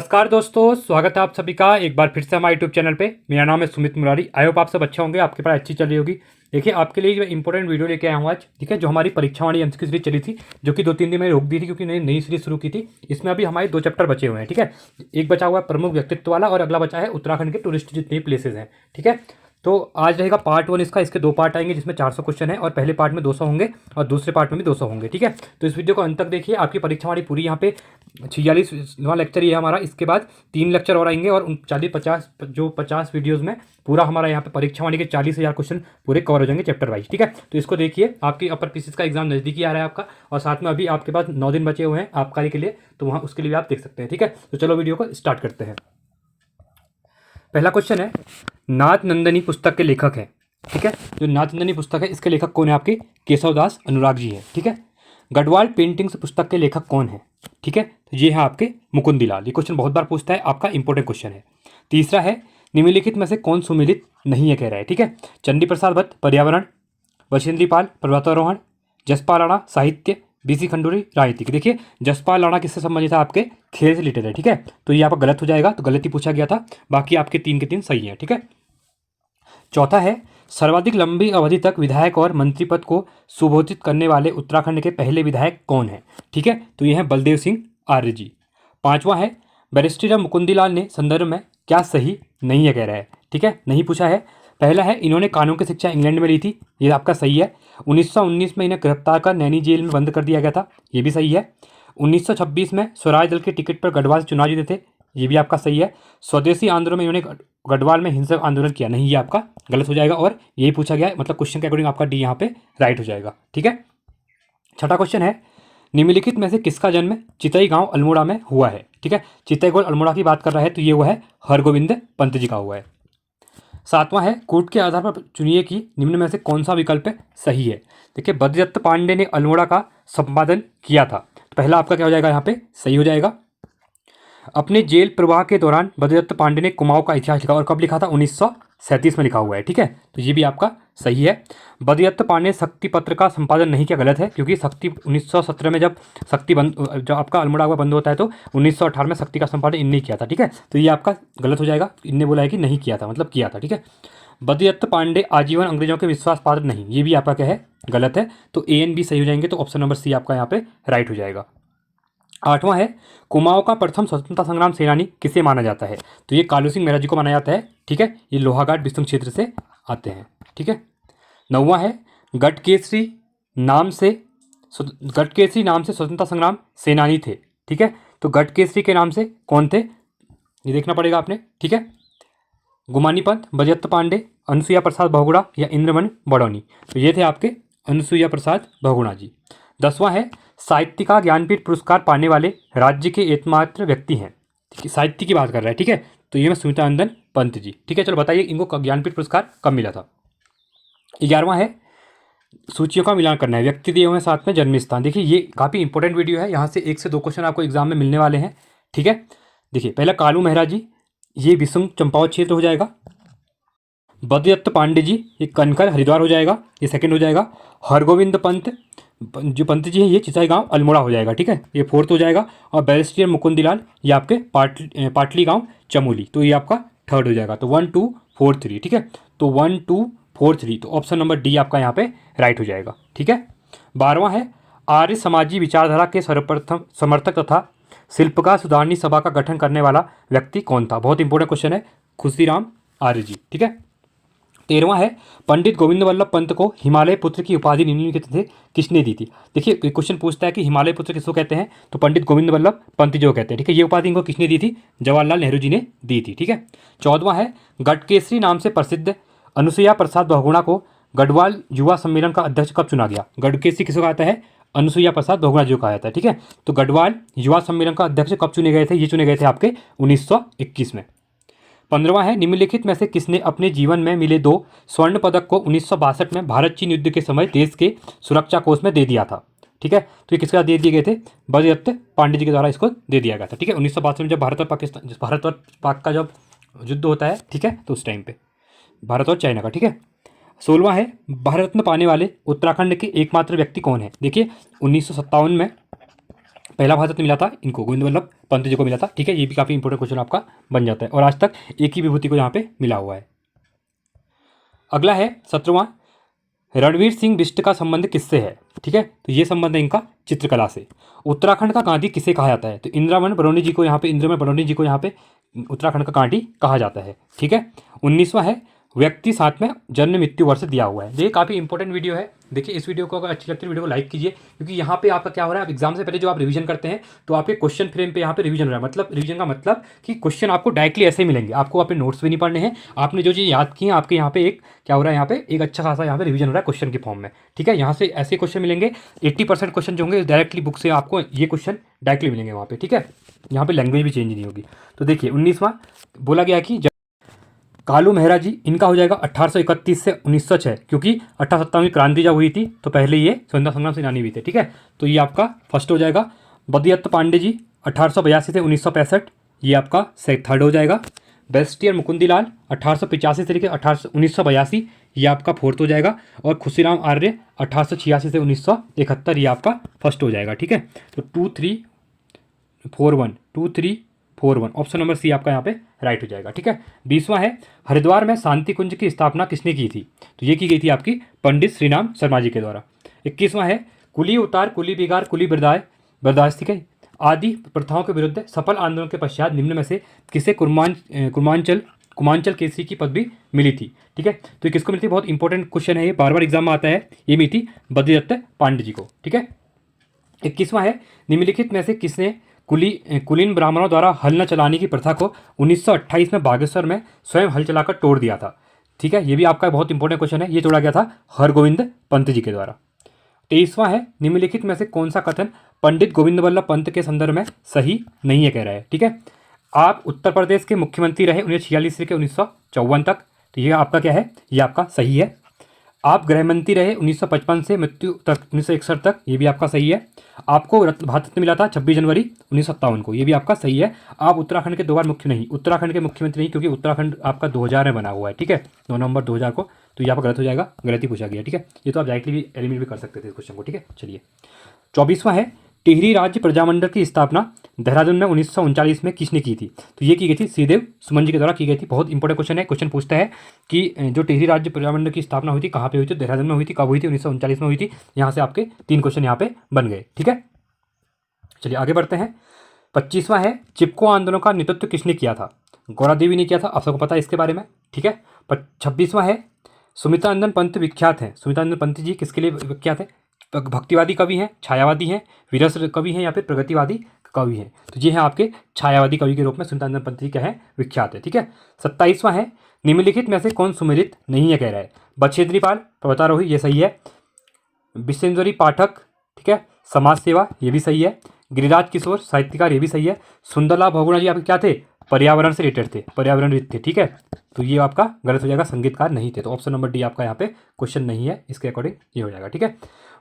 नमस्कार दोस्तों, स्वागत है आप सभी का एक बार फिर से हमारे यूट्यूब चैनल पे। मेरा नाम है सुमित मुरारी। आई होप आप सब अच्छे होंगे, आपकी पढ़ाई अच्छी चल रही होगी। देखिए, आपके लिए इंपॉर्टेंट वीडियो लेके आया हूँ आज। ठीक है, जो हमारी परीक्षा वाली एमसीक्यू सीरीज चली थी, जो कि 2-3 दिन में रोक दी थी क्योंकि नई सीरीज शुरू की थी। इसमें अभी हमारे 2 चैप्टर बचे हुए हैं। ठीक है, एक बचा हुआ है प्रमुख व्यक्तित्व वाला और अगला बचा है उत्तराखंड के टूरिस्ट जितने प्लेसेज हैं। ठीक है, तो आज रहेगा पार्ट 1 इसका। इसके 2 पार्ट आएंगे जिसमें 400 क्वेश्चन है और पहले पार्ट में 200 होंगे और दूसरे पार्ट में भी 200 होंगे। ठीक है, तो इस वीडियो को अंत तक देखिए। आपकी परीक्षा हमारी पूरी यहाँ पे 46वां लेक्चर ये है हमारा। इसके बाद 3 लेक्चर और आएंगे और 50 वीडियोज़ में पूरा हमारा यहाँ पे परीक्षा वाली के 40,000 क्वेश्चन पूरे कवर हो जाएंगे चैप्टर वाइज। ठीक है, तो इसको देखिए। आपकी अपर पीसीएस का एग्जाम नज़दीकी आ रहा है आपका, और साथ में अभी आपके पास 9 दिन बचे हुए हैं आबकारी के लिए, तो वहाँ उसके लिए भी आप देख सकते हैं। ठीक है, तो चलो वीडियो को स्टार्ट करते हैं। पहला क्वेश्चन है, नाथ नंदनी पुस्तक के लेखक हैं। ठीक है, जो नाथ नंदनी पुस्तक है इसके लेखक कौन है? आपके केशवदास अनुराग जी है। ठीक है, गढ़वाल पेंटिंग्स पुस्तक के लेखक कौन है? ठीक है, तो ये है आपके मुकुंदीलाल। ये क्वेश्चन बहुत बार पूछता है, आपका इंपॉर्टेंट क्वेश्चन है। तीसरा है, निम्नलिखित में से कौन सुमेलित नहीं है कह रहा है। ठीक है, चंडी प्रसाद भट्ट पर्यावरण, वशिंद्री पाल पर्वतारोहण, जसपाल राणा साहित्य, बीसी खंडूरी राजनीतिक। देखिए, जसपाल राणा किससे संबंधित है? आपके खेल से रिलेटेड है। ठीक है, तो ये आपका गलत हो जाएगा, तो गलत ही पूछा गया था। बाकी आपके 3 के 3 सही है। ठीक है, चौथा है, सर्वाधिक लंबी अवधि तक विधायक और मंत्री पद को सुभूषित करने वाले उत्तराखंड के पहले विधायक कौन है? ठीक है, तो ये है बलदेव सिंह आर्य जी। पांचवा है, बैरिस्टर मुकुंदीलाल ने संदर्भ में क्या सही नहीं है कह रहा है। ठीक है, नहीं पूछा है। पहला है, इन्होंने कानून की शिक्षा इंग्लैंड में ली थी। ये आपका सही है। 1919 में इन्हें गिरफ्तार कर नैनी जेल में बंद कर दिया गया था। ये भी सही है। 1926 में स्वराज दल के टिकट पर गढ़वाल से चुनाव जीते थे। ये भी आपका सही है। स्वदेशी आंदोलन में इन्होंने गढ़वाल में हिंसक आंदोलन किया। नहीं, ये आपका गलत हो जाएगा और यही पूछा गया है, मतलब क्वेश्चन के अकॉर्डिंग आपका डी यहाँ पे राइट हो जाएगा। ठीक है, छठा क्वेश्चन है, निम्नलिखित में से किसका जन्म चितई गांव अल्मोड़ा में हुआ है? ठीक है, चितई गांव अल्मोड़ा की बात कर रहा है, तो ये हुआ है हरगोविंद पंत जी का हुआ है। सातवां है, कूट के आधार पर चुनिए कि निम्न में से कौन सा विकल्प सही है। देखिए, बद्रीदत्त पांडे ने अल्मोड़ा का संपादन किया था, तो पहला आपका क्या हो जाएगा? यहाँ पे सही हो जाएगा। अपने जेल प्रवाह के दौरान बद्रीदत्त पांडे ने कुमाऊं का इतिहास लिखा, और कब लिखा था? 1937 में लिखा हुआ है। ठीक है, तो ये भी आपका सही है। बद्रीदत्त पांडे ने शक्ति पत्र का संपादन नहीं किया, गलत है, क्योंकि शक्ति 1917 में जब आपका अल्मोड़ा बंद होता है तो 1918 में शक्ति का संपादन इनने किया था। ठीक है, तो ये आपका गलत हो जाएगा। इनने बोला है कि नहीं किया था, मतलब किया था। ठीक है, बद्रीदत्त पांडे आजीवन अंग्रेजों के विश्वास पात्र नहीं, ये भी आपका क्या है? गलत है। तो ए एंड बी सही हो जाएंगे, तो ऑप्शन नंबर सी आपका यहाँ पे राइट हो जाएगा। आठवां है, कुमाऊं का प्रथम स्वतंत्रता संग्राम सेनानी किसे माना जाता है? तो ये कालू सिंह मेहरा जी को माना जाता है। ठीक है, ये लोहाघाट बिस्तुम क्षेत्र से आते हैं। ठीक है, नौवां है, गढ़केसरी नाम से स्वतंत्रता संग्राम सेनानी थे। ठीक है, तो गढ़केसरी के नाम से कौन थे? ये देखना पड़ेगा आपने। ठीक है, गुमानी पंत, बद्रीदत्त पांडे, अनुसुईया प्रसाद बहुगुणा या इंद्रमणि बड़ौनी। तो ये थे आपके अनुसुईया प्रसाद बहुगुणा जी। 10वां है, साहित्य का ज्ञानपीठ पुरस्कार पाने वाले राज्य के एकमात्र व्यक्ति हैं। ठीक है, साहित्य की बात कर रहा है। ठीक है, तो ये मैं सुमित्रानंदन पंत जी। ठीक है, चलो बताइए इनको ज्ञानपीठ पुरस्कार कब मिला था? 11वां है, सूचियों का मिलान करना है, व्यक्ति दिए हुए हैं साथ में जन्म स्थान। देखिए, ये काफ़ी इंपॉर्टेंट वीडियो है, यहाँ से 1 से 2 क्वेश्चन आपको एग्जाम में मिलने वाले हैं। ठीक है, देखिए, पहला कालू मेहरा जी, ये विषम चंपावत क्षेत्र हो जाएगा। बद्रीदत्त पांडे जी, ये कनकर हरिद्वार हो जाएगा, ये सेकंड हो जाएगा। हरगोविंद पंत जो पंत जी हैं, ये चिचाई गांव अल्मोड़ा हो जाएगा। ठीक है, ये 4th हो जाएगा। और बैरिस्टर मुकुंदीलाल, ये आपके पाटली गांव चमोली, तो ये आपका 3rd हो जाएगा। तो 1 2 4 3। ठीक है, तो 1 2 4 3, तो ऑप्शन नंबर डी आपका यहाँ पे राइट हो जाएगा। ठीक है, 12वां है, आर्य समाजी विचारधारा के सर्वप्रथम समर्थक तथा शिल्पकार सुधारणी सभा का गठन करने वाला व्यक्ति कौन था? बहुत इंपॉर्टेंट क्वेश्चन है, खुशीराम आर्य जी। ठीक है, 13वां है, पंडित गोविंद वल्लभ पंत को हिमालय पुत्र की उपाधि निम्नलिखित से किसने दी थी? देखिए, क्वेश्चन पूछता है कि हिमालय पुत्र किसको कहते हैं, तो पंडित गोविंद वल्लभ पंत जो कहते हैं। ठीक है, ये उपाधि इनको किसने दी थी? जवाहरलाल नेहरू जी ने दी थी। ठीक है, 14वां है, गढ़केसरी नाम से प्रसिद्ध अनुसुईया प्रसाद बहुगुणा को गढ़वाल युवा सम्मेलन का अध्यक्ष कब चुना गया? गढ़केसरी किसको कहता है? अनुसुईया प्रसाद बहुगुणा जी को कहा जाता है। ठीक है, तो गढ़वाल युवा सम्मेलन का अध्यक्ष कब चुने गए थे? ये चुने गए थे आपके 1921 में। 15वां है, निम्नलिखित में से किसने अपने जीवन में मिले 2 स्वर्ण पदक को 1962 में भारत चीन युद्ध के समय देश के सुरक्षा कोष में दे दिया था? ठीक है, तो ये किसके दे दिए गए थे? बद्रीदत्त पांडे जी के द्वारा इसको दे दिया गया था। ठीक है, 1962 में जब भारत और पाक का जब युद्ध होता है, ठीक है, तो उस टाइम पे भारत और चाइना का। ठीक है, 16वां है, भारत रत्न पाने वाले उत्तराखंड के एकमात्र व्यक्ति कौन है? देखिए, 1957 में पहला भारत रत्न मिला था इनको, गोविंद वल्लभ पंत जी को मिला था। ठीक है, ये भी काफ़ी इंपॉर्टेंट क्वेश्चन आपका बन जाता है। और आज तक एक ही विभूति को यहाँ पे मिला हुआ है। अगला है 17वां, रणवीर सिंह बिष्ट का संबंध किससे है? ठीक है, तो ये संबंध है इनका चित्रकला से। उत्तराखंड का गांधी किसे कहा जाता है? तो इंद्रमण बरौनी जी को यहाँ पे उत्तराखंड का गांधी कहा जाता है। ठीक है, 19वां है, व्यक्ति साथ में जन्म मृत्यु वर्ष दिया हुआ है। ये काफ़ी इंपॉर्टेंट वीडियो है। देखिए, इस वीडियो को अगर अच्छी लगती है वीडियो को लाइक कीजिए, क्योंकि यहाँ पे आपका क्या हो रहा है, आप एग्जाम से पहले जो आप रिवीजन करते हैं तो आपके क्वेश्चन फ्रेम पे यहाँ पे रिवीजन हो रहा है। मतलब रिवीजन का मतलब कि क्वेश्चन आपको डायरेक्टली ऐसे ही मिलेंगे, आपको अपने नोट्स भी नहीं पढ़ने हैं। आपने जो चीज़ याद की है, आपके यहाँ पे एक क्या हो रहा है, यहाँ पे एक अच्छा खासा यहाँ पे रिवीजन हो रहा है क्वेश्चन के फॉर्म में। ठीक है, यहाँ से ऐसे क्वेश्चन मिलेंगे। 80% क्वेश्चन जो होंगे डायरेक्टली बुक से आपको ये क्वेश्चन डायरेक्टली मिलेंगे वहाँ पे। ठीक है, यहाँ पे लैंग्वेज भी चेंज नहीं होगी। तो देखिए, 19वां बोला गया कि कालू मेहरा जी, इनका हो जाएगा 1831 से 1906, क्योंकि 1857 की क्रांति जब हुई थी तो पहले ये स्वतंत्रता संग्राम सेनानी भी थे। ठीक है, तो ये आपका फर्स्ट हो जाएगा। बदियत्त पांडे जी 1882 से 1965, ये आपका थर्ड हो जाएगा। बेस्टियर मुकुंदीलाल 1885 से लेकर 1982, ये आपका फोर्थ हो जाएगा। और खुशीराम आर्य 1886 से 1971, ये आपका फर्स्ट हो जाएगा। ठीक है, तो 2 3 4 1 2 3 4 1 ऑप्शन नंबर सी आपका यहाँ पे राइट हो जाएगा। ठीक है, 20वां है, हरिद्वार में शांति कुंज की स्थापना किसने की थी? तो ये की गई थी आपकी पंडित श्रीराम शर्मा जी के द्वारा। 21वां है, कुली उतार, कुली बिगार, कुली बर्दाश्त, ठीक है, आदि प्रथाओं के विरुद्ध सफल आंदोलन के पश्चात निम्न में से किसे कुमांचल केसरी की पदवी मिली थी? ठीक है, तो ये किसको मिली थी? बहुत इंपॉर्टेंट क्वेश्चन है, ये बार बार एग्जाम में आता है। ये मिली थी बद्रीदत्त पांडे जी को। ठीक है, 21वां है, निम्नलिखित में से किसने कुलीन ब्राह्मणों द्वारा हल न चलाने की प्रथा को 1928 में बागेश्वर में स्वयं हल चलाकर तोड़ दिया था? ठीक है, ये भी आपका बहुत इंपॉर्टेंट क्वेश्चन है। ये तोड़ा गया था हरगोविंद पंत जी के द्वारा। 23वां है, निम्नलिखित में से कौन सा कथन पंडित गोविंद वल्लभ पंत के संदर्भ में सही नहीं है कह रहा है? ठीक है, आप उत्तर प्रदेश के मुख्यमंत्री रहे 1946 से 1954 तक, तो ये आपका क्या है? ये आपका सही है। आप गृहमंत्री रहे 1955 से मृत्यु तक 1961 तक, ये भी आपका सही है। आपको भारत रत्न मिला था 26 जनवरी 1957 को, ये भी आपका सही है। आप उत्तराखंड के 2 बार उत्तराखंड के मुख्यमंत्री नहीं, क्योंकि उत्तराखंड आपका 2000 में बना हुआ है। ठीक है, 9 नवंबर 2000 को, तो यहाँ पर गलत हो जाएगा, गलत ही पूछा गया। ठीक है, ये तो आप डायरेक्टली भी एलिमिनेट भी कर सकते थे इस क्वेश्चन को। ठीक है, चलिए 24वां है, टिहरी राज्य प्रजामंडल की स्थापना देहरादून में 1939 में किसने की थी? तो ये की गई थी श्रीदेव सुमन जी के द्वारा की गई थी। बहुत इंपॉर्टेंट क्वेश्चन है। क्वेश्चन पूछता है कि जो टिहरी राज्य प्रजामंडल की स्थापना हुई थी कहाँ पे हुई थी? देहरादून में हुई थी। कब हुई थी? 1939 में हुई थी। यहाँ से आपके 3 क्वेश्चन यहाँ पे बन गए। ठीक है, चलिए आगे बढ़ते हैं। 25वां है, चिपको आंदोलन का नेतृत्व किसने किया था? गौरा देवी ने किया था, आप सबको पता है इसके बारे में। ठीक है, 26वां है, सुमित्रानंदन पंत विख्यात हैं। सुमित्रानंदन पंत जी किसके लिए विख्यात है? भक्तिवादी कवि हैं, छायावादी हैं, विरस कवि हैं, या फिर प्रगतिवादी कवि हैं? तो ये हैं आपके छायावादी कवि के रूप में सुमित्रानंदन पंत जी क्या है? विख्यात है। ठीक है, 27वां है, निम्नलिखित में से कौन सुमेलित नहीं है कह रहा है? बछेंद्री पाल, पर्वतारोही, ये सही है। विश्वेंद्री पाठक, ठीक है, समाज सेवा, ये भी सही है। गिरिराज किशोर, साहित्यकार, ये भी सही है। सुंदरलाल बहुगुणा जी आपके क्या थे? पर्यावरण से रिलेटेड थे, पर्यावरणविद थे। ठीक है, तो ये आपका गलत हो जाएगा, संगीतकार नहीं थे। तो ऑप्शन नंबर डी आपका यहाँ पे क्वेश्चन नहीं है, इसके अकॉर्डिंग ये हो जाएगा। ठीक है,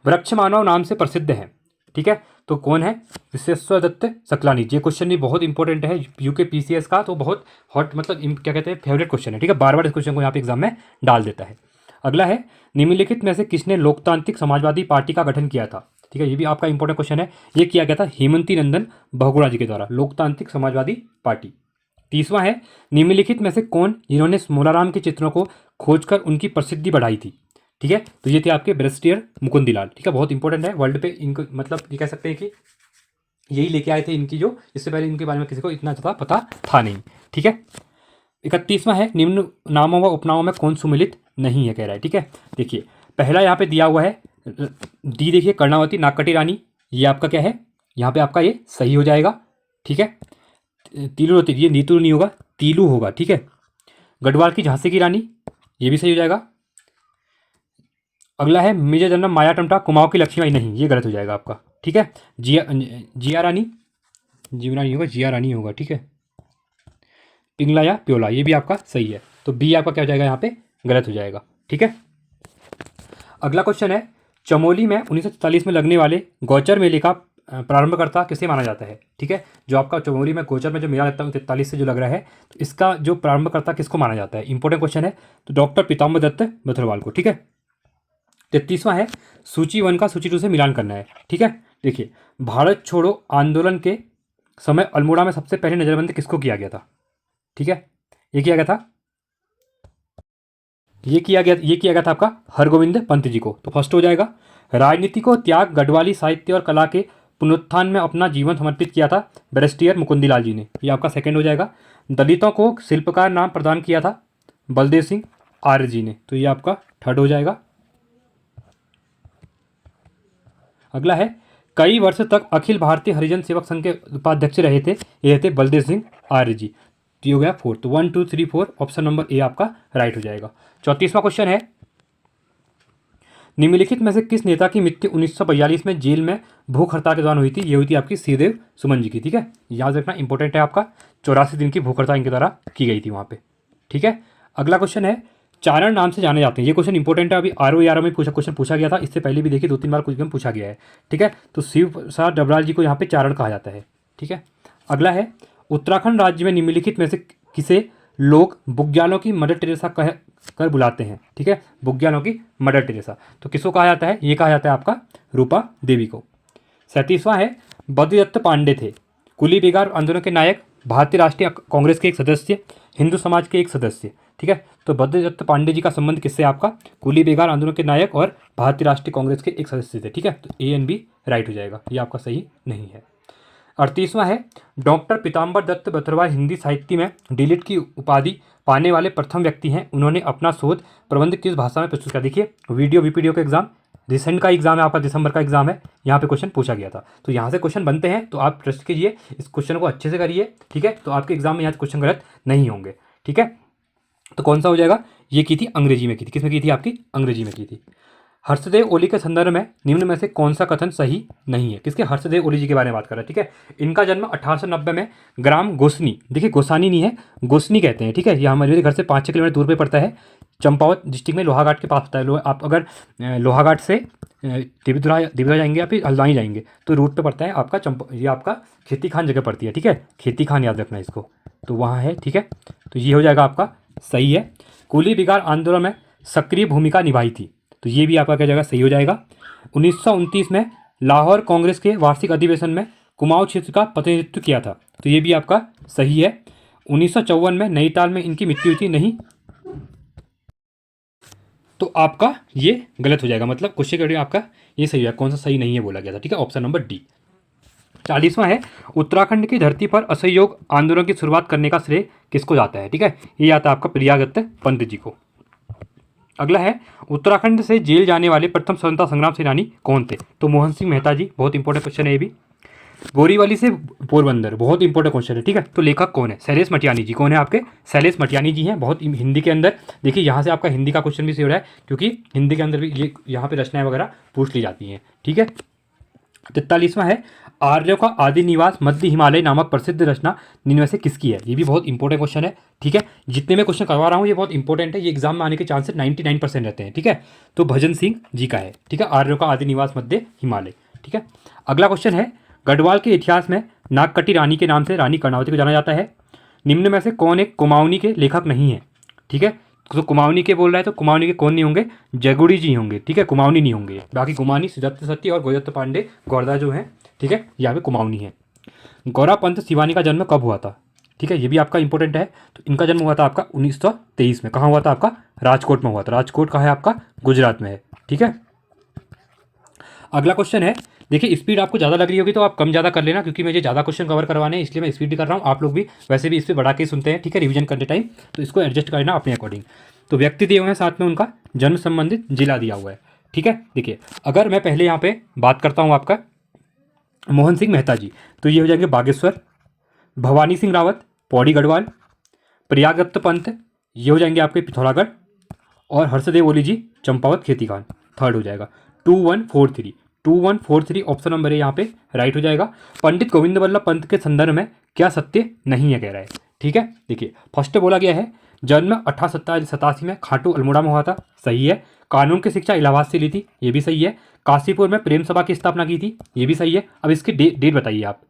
वृक्ष मानव नाम से प्रसिद्ध है। ठीक है, तो कौन है? विश्वेश्वर दत्त सकलानी। ये क्वेश्चन भी बहुत इंपॉर्टेंट है यूके पीसीएस का, तो बहुत हॉट, मतलब क्या कहते हैं, फेवरेट क्वेश्चन है। ठीक है, बार बार इस क्वेश्चन को यहाँ पे एग्जाम में डाल देता है। अगला है, निम्नलिखित में से किसने लोकतांत्रिक समाजवादी पार्टी का गठन किया था? ठीक है, ये भी आपका इंपॉर्टेंट क्वेश्चन है। ये किया गया था हेमंती नंदन बहुगुणा जी के द्वारा, लोकतांत्रिक समाजवादी पार्टी। 30वां है, निम्नलिखित में से कौन जिन्होंने मोलाराम के चित्रों को खोजकर उनकी प्रसिद्धि बढ़ाई थी? ठीक है, तो ये थे आपके ब्रेस्टियर मुकुंदीलाल। ठीक है, बहुत इंपॉर्टेंट है वर्ल्ड पे इनको, मतलब ये कह सकते हैं कि यही लेके आए थे इनकी, जो इससे पहले इनके बारे में किसी को इतना ज़्यादा पता था नहीं। ठीक है, 31वां है, निम्न नामों व उपनामों में कौन सुमिलित नहीं है कह रहा है? ठीक है, देखिए पहला यहाँ पे दिया हुआ है डी, देखिए कर्णावती नागकटी रानी, ये आपका क्या है? यहाँ पे आपका ये सही हो जाएगा। ठीक है, तीलू होती, ये नीतू नहीं होगा, तीलू होगा। ठीक है, गढ़वाल की झांसी की रानी, ये भी सही हो जाएगा। अगला है मेजर जनरल माया टमटा, कुमाऊं की लक्ष्मीबाई, नहीं, ये गलत हो जाएगा आपका। ठीक है, जिया रानी, जीवरानी होगा, जिया रानी होगा। ठीक है, पिंगला या प्योला, ये भी आपका सही है। तो बी आपका क्या हो जाएगा? यहाँ पे गलत हो जाएगा। ठीक है, अगला क्वेश्चन है, चमोली में 1943 में लगने वाले गौचर मेले का प्रारंभकर्ता किसे माना जाता है? ठीक है, जो आपका चमोली में गोचर में जो मेला लगता है 43 से जो लग रहा है, तो इसका जो प्रारंभकर्ता किसको माना जाता है? इंपॉर्टेंट क्वेश्चन है। तो डॉक्टर पीताम्बर दत्त बथरवाल को। ठीक है, 33वां है, सूची 1 का सूची 2 से मिलान करना है। ठीक है, देखिए, भारत छोड़ो आंदोलन के समय अल्मोड़ा में सबसे पहले नज़रबंदी किसको किया गया था? ठीक है, ये किया गया था, ये किया गया था आपका हरगोविंद पंत जी को। तो फर्स्ट हो जाएगा। राजनीति को त्याग गढ़वाली साहित्य और कला के पुनरुत्थान में अपना जीवन समर्पित किया था बैरिस्टर मुकुंदीलाल जी ने, ये आपका सेकंड हो जाएगा। दलितों को शिल्पकार नाम प्रदान किया था बलदेव सिंह आर्य जी ने, तो ये आपका थर्ड हो जाएगा। अगला है, कई वर्ष तक अखिल भारतीय हरिजन सेवक संघ के उपाध्यक्ष रहे थे, ये थे बलदेव सिंह आर्य जी। तो ये हो गया फोर्थ। 1 2 3 4 ऑप्शन नंबर ए आपका राइट हो जाएगा। 34वां क्वेश्चन है, निम्नलिखित में से किस नेता की मृत्यु 1942 में जेल में भूख हड़ताल के दौरान हुई थी? ये हुई थी आपकी श्रीदेव सुमन जी की। ठीक है, याद रखना इंपॉर्टेंट है आपका। 84 दिन की भूख हड़ताल इनके द्वारा की गई थी वहाँ पे। ठीक है, अगला क्वेश्चन है, चारण नाम से जाने जाते हैं। ये क्वेश्चन इंपॉर्टेंट है, अभी RO में क्वेश्चन पूछा गया था, इससे पहले भी देखिए 2-3 बार कुछ पूछा गया है। ठीक है, तो शिव प्रसाद डबराल जी को यहाँ पे चारण कहा जाता है। ठीक है, अगला है, उत्तराखंड राज्य में निम्नलिखित में से किसे लोग बुग्यालों की मदर टेरेसा कह कर बुलाते हैं? ठीक है, बुग्यालों की मदर टेरेसा, तो किसको कहा जाता है? ये कहा जाता है आपका रूपा देवी को। 37वां है, बद्रीदत्त पांडे थे कुली बेगार आंदोलन के नायक, भारतीय राष्ट्रीय कांग्रेस के एक सदस्य, हिंदू समाज के एक सदस्य। ठीक है, तो बद्रीदत्त पांडे जी का संबंध किससे? आपका कुली बेगार आंदोलन के नायक और भारतीय राष्ट्रीय कांग्रेस के एक सदस्य थे। ठीक है, तो ए एंड बी राइट हो जाएगा, ये आपका सही नहीं है। 38वां है, डॉक्टर पीताम्बर दत्त बतरवाल हिंदी साहित्य में डीलिट की उपाधि पाने वाले प्रथम व्यक्ति हैं। उन्होंने अपना शोध प्रबंध किस भाषा में प्रस्तुत किया? देखिए, वीडियो वीपीडीओ का एग्जाम रिसेंट का एग्जाम है आपका, दिसंबर का एग्जाम है, यहाँ पे क्वेश्चन पूछा गया था। तो यहाँ से क्वेश्चन बनते हैं, तो आप ट्रस्ट कीजिए, इस क्वेश्चन को अच्छे से करिए। ठीक है, तो आपके एग्जाम में यहाँ क्वेश्चन गलत नहीं होंगे। ठीक है, तो कौन सा हो जाएगा? ये की थी अंग्रेजी में की थी। किसमें की थी? आपकी अंग्रेजी में की थी। हर्षदेव ओली के संदर्भ में निम्न में से कौन सा कथन सही नहीं है? किसके? हर्षदेव ओली जी के बारे में बात कर रहे हैं। ठीक है, इनका जन्म 1890 में ग्राम गोसनी, देखिए गोसानी नहीं है, गोसनी कहते हैं। ठीक है, यह हमारे घर से 5-6 किलोमीटर दूर पे पड़ता है, चंपावत डिस्ट्रिक्ट में लोहाघाट के पास होता है। आप अगर लोहाघाट से देवधुरा जाएंगे या फिर हल्द्वानी जाएंगे तो रूट पे पड़ता है आपका ये आपका खेती खान जगह पड़ती है। ठीक है, खेती खान याद रखना इसको, तो वहाँ है। ठीक है, तो ये हो जाएगा आपका सही है। कुली बिगाड़ आंदोलन में सक्रिय भूमिका निभाई थी, तो ये भी आपका क्या जाएगा? सही हो जाएगा। 1929 में लाहौर कांग्रेस के वार्षिक अधिवेशन में कुमाऊं क्षेत्र का प्रतिनिधित्व किया था, तो ये भी आपका सही है। 1954 में नैनीताल में इनकी मृत्यु हुई थी, नहीं, तो आपका ये गलत हो जाएगा, मतलब क्वेश्चन के आपका ये सही है। कौन सा सही नहीं है बोला गया था? ठीक है, ऑप्शन नंबर डी। 40वां है, उत्तराखंड की धरती पर असहयोग आंदोलन की शुरुआत करने का श्रेय किसको जाता है? ठीक है, ये आता है आपका प्रियादत्त पंत जी को। अगला है, उत्तराखंड से जेल जाने वाले प्रथम स्वतंत्रता संग्राम सेनानी कौन थे? तो मोहन सिंह मेहता जी, बहुत इंपॉर्टेंट क्वेश्चन है ये भी। बोरीवली से पोरबंदर, बहुत इंपॉर्टेंट क्वेश्चन है। ठीक है, तो लेखक कौन है? शैलेश मटियानी जी। कौन है आपके? शैलेश मटियानी जी हैं। बहुत हिंदी के अंदर देखिए, यहाँ से आपका हिंदी का क्वेश्चन भी सही हो रहा है, क्योंकि हिंदी के अंदर भी ये यहाँ पे रचनाएं वगैरह पूछ ली जाती हैं। ठीक है, 43वां है, आर्यों का आदि निवास मध्य हिमालय नामक प्रसिद्ध रचना निम्न में से किसकी है? ये भी बहुत इंपॉर्टेंट क्वेश्चन है। ठीक है, जितने मैं क्वेश्चन करवा रहा हूँ ये बहुत इंपॉर्टेंट है, ये एग्जाम में आने के चांसेस 99% रहते हैं। ठीक है, तो भजन सिंह जी का है। ठीक है, आर्यों का आदि निवास मध्य हिमालय। ठीक है, अगला क्वेश्चन है, गढ़वाल के इतिहास में नागकटी रानी के नाम से रानी कर्णावती को जाना जाता है। निम्न में से कौन एक कुमाऊनी के लेखक नहीं है? ठीक है, तो कुमाऊनी के बोल रहा है, तो कुमाऊनी के कौन नहीं होंगे? जगुड़ी जी होंगे। ठीक है, कुमाऊनी नहीं होंगे। बाकी कुमाऊनी सिद्धार्थ सत्ती और गोदत्त पांडे गौरदा जो हैं, ठीक है, यहाँ पे कुमाऊनी है। गौरा पंत सिवानी का जन्म कब हुआ था? ठीक है, ये भी आपका इंपॉर्टेंट है। तो इनका जन्म हुआ था आपका 1923 में। कहाँ हुआ था? आपका राजकोट में हुआ था। राजकोट कहाँ है? आपका गुजरात में है। ठीक है, अगला क्वेश्चन है, देखिए स्पीड आपको ज़्यादा लग रही होगी तो आप कम ज़्यादा कर लेना, क्योंकि मुझे ज़्यादा क्वेश्चन कवर करवाने हैं, इसलिए मैं स्पीड कर रहा हूँ। आप लोग भी वैसे भी इस पर बढ़ा के सुनते हैं। ठीक है, रिवीजन करते टाइम, तो इसको एडजस्ट करना अपने अकॉर्डिंग। तो व्यक्ति दिए हुए हैं, साथ में उनका जन्म संबंधित जिला दिया हुआ है। ठीक है, देखिए अगर मैं पहले यहाँ पे बात करता हूँ आपका मोहन सिंह मेहता जी, तो ये हो जाएंगे बागेश्वर। भवानी सिंह रावत पौड़ी गढ़वाल। प्रयागदत्त पंत ये हो जाएंगे आपके पिथौरागढ़। और हर्षदेव ओली जी चंपावत खेतीखान, थर्ड हो जाएगा। 2143 2143 ऑप्शन नंबर है यहाँ पे राइट हो जाएगा। पंडित गोविंद वल्लभ पंत के संदर्भ में क्या सत्य नहीं है कह रहा है? ठीक है, देखिए फर्स्ट बोला गया है जन्म 1887 में खाटू अल्मोड़ा में हुआ था, सही है। कानून की शिक्षा इलाहाबाद से ली थी, ये भी सही है। काशीपुर में प्रेम सभा की स्थापना की थी, ये भी सही है। अब इसकी डेट बताइए आप,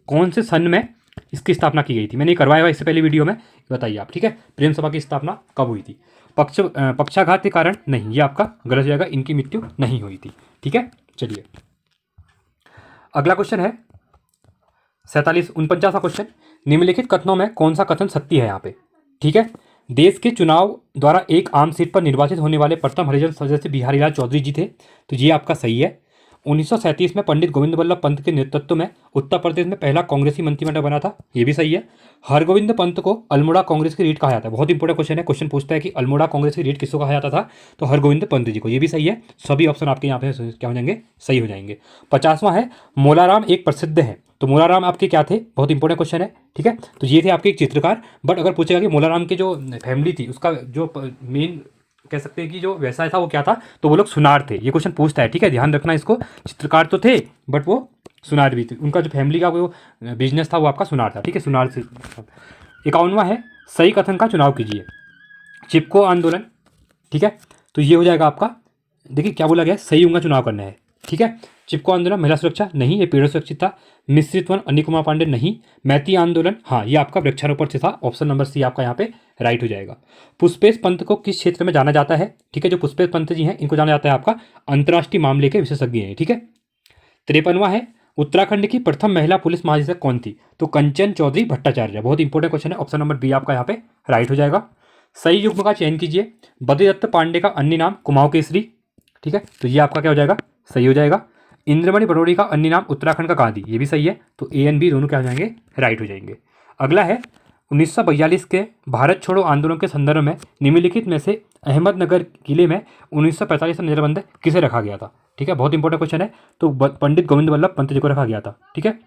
कौन से सन में इसकी स्थापना की गई थी? मैंने करवाया हुआ इससे पहले वीडियो में, बताइए आप। ठीक है, प्रेम सभा की स्थापना कब हुई थी? पक्षाघात के कारण नहीं, ये आपका गलत हो जाएगा, इनकी मृत्यु नहीं हुई थी। ठीक है, चलिए अगला क्वेश्चन है 49 क्वेश्चन, निम्नलिखित कथनों में कौन सा कथन सत्य है यहाँ पे। ठीक है, देश के चुनाव द्वारा एक आम सीट पर निर्वाचित होने वाले प्रथम हरिजन सदस्य बिहारीलाल चौधरी जी थे, तो ये आपका सही है। 1937 में पंडित गोविंद बल्लभ पंत के नेतृत्व में उत्तर प्रदेश में पहला कांग्रेसी मंत्रिमंडल बना था, ये भी सही है। हरगोविंद पंत को अल्मोड़ा कांग्रेस की रीढ़ कहा जाता है, बहुत इंपॉर्टेंट क्वेश्चन है। क्वेश्चन पूछता है कि अल्मोड़ा कांग्रेस की रीढ़ किसको कहा जाता था, तो हरगोविंद पंत जी को, ये भी सही है। सभी ऑप्शन आपके यहाँ पे क्या हो जाएंगे, सही हो जाएंगे। 50वां है, मोलाराम एक प्रसिद्ध है, तो मोलाराम आपके क्या थे, बहुत इंपॉर्टेंट क्वेश्चन है। ठीक है, तो ये थे आपके एक चित्रकार। बट अगर पूछेगा कि मोलाराम की जो फैमिली थी उसका जो मेन कह सकते हैं कि जो व्यवसाय था वो क्या था, तो वो लोग सुनार थे, ये क्वेश्चन पूछता है। ठीक है, ध्यान रखना इसको, चित्रकार तो थे बट वो सुनार भी थे, उनका जो फैमिली का वो बिजनेस था वो आपका सुनार था। ठीक है, सुनार से। 51वां है, सही कथन का चुनाव कीजिए। चिपको आंदोलन, ठीक है, तो ये हो जाएगा आपका, देखिए क्या बोला गया है, सही उनका चुनाव करना है। ठीक है, चिपको आंदोलन महिला सुरक्षा नहीं, ये पेड़ सुरक्षित था। मिश्रित वन अनिल कुमार पांडे नहीं। मैती आंदोलन हाँ, ये आपका वृक्षारोपण से था, ऑप्शन नंबर सी आपका यहाँ पे राइट हो जाएगा। पुष्पेश पंत को किस क्षेत्र में जाना जाता है, ठीक है, जो पुष्पेश पंत जी हैं इनको जाना जाता है आपका अंतर्राष्ट्रीय मामले के विशेषज्ञ हैं। ठीक है, 53वां है, उत्तराखंड की प्रथम महिला पुलिस महानिदेशक कौन थी, तो कंचन चौधरी भट्टाचार्य, बहुत इंपॉर्टेंट क्वेश्चन है, ऑप्शन नंबर बी आपका यहाँ पे राइट हो जाएगा। सही युग्म का चयन कीजिए। बद्रीदत्त पांडे का अन्य नाम कुमाऊं केसरी, ठीक है, तो ये आपका क्या हो जाएगा, सही हो जाएगा। इंद्रमणि बड़ोड़ी का अन्य नाम उत्तराखंड का गांधी, ये भी सही है, तो ए एंड बी दोनों क्या हो जाएंगे, राइट हो जाएंगे। अगला है 1942 के भारत छोड़ो आंदोलन के संदर्भ में निम्नलिखित में से अहमदनगर किले में 1945 में नजरबंद किसे रखा गया था। ठीक है, बहुत इंपॉर्टेंट क्वेश्चन है, तो पंडित गोविंद बल्लभ पंत जी को रखा गया था। ठीक है,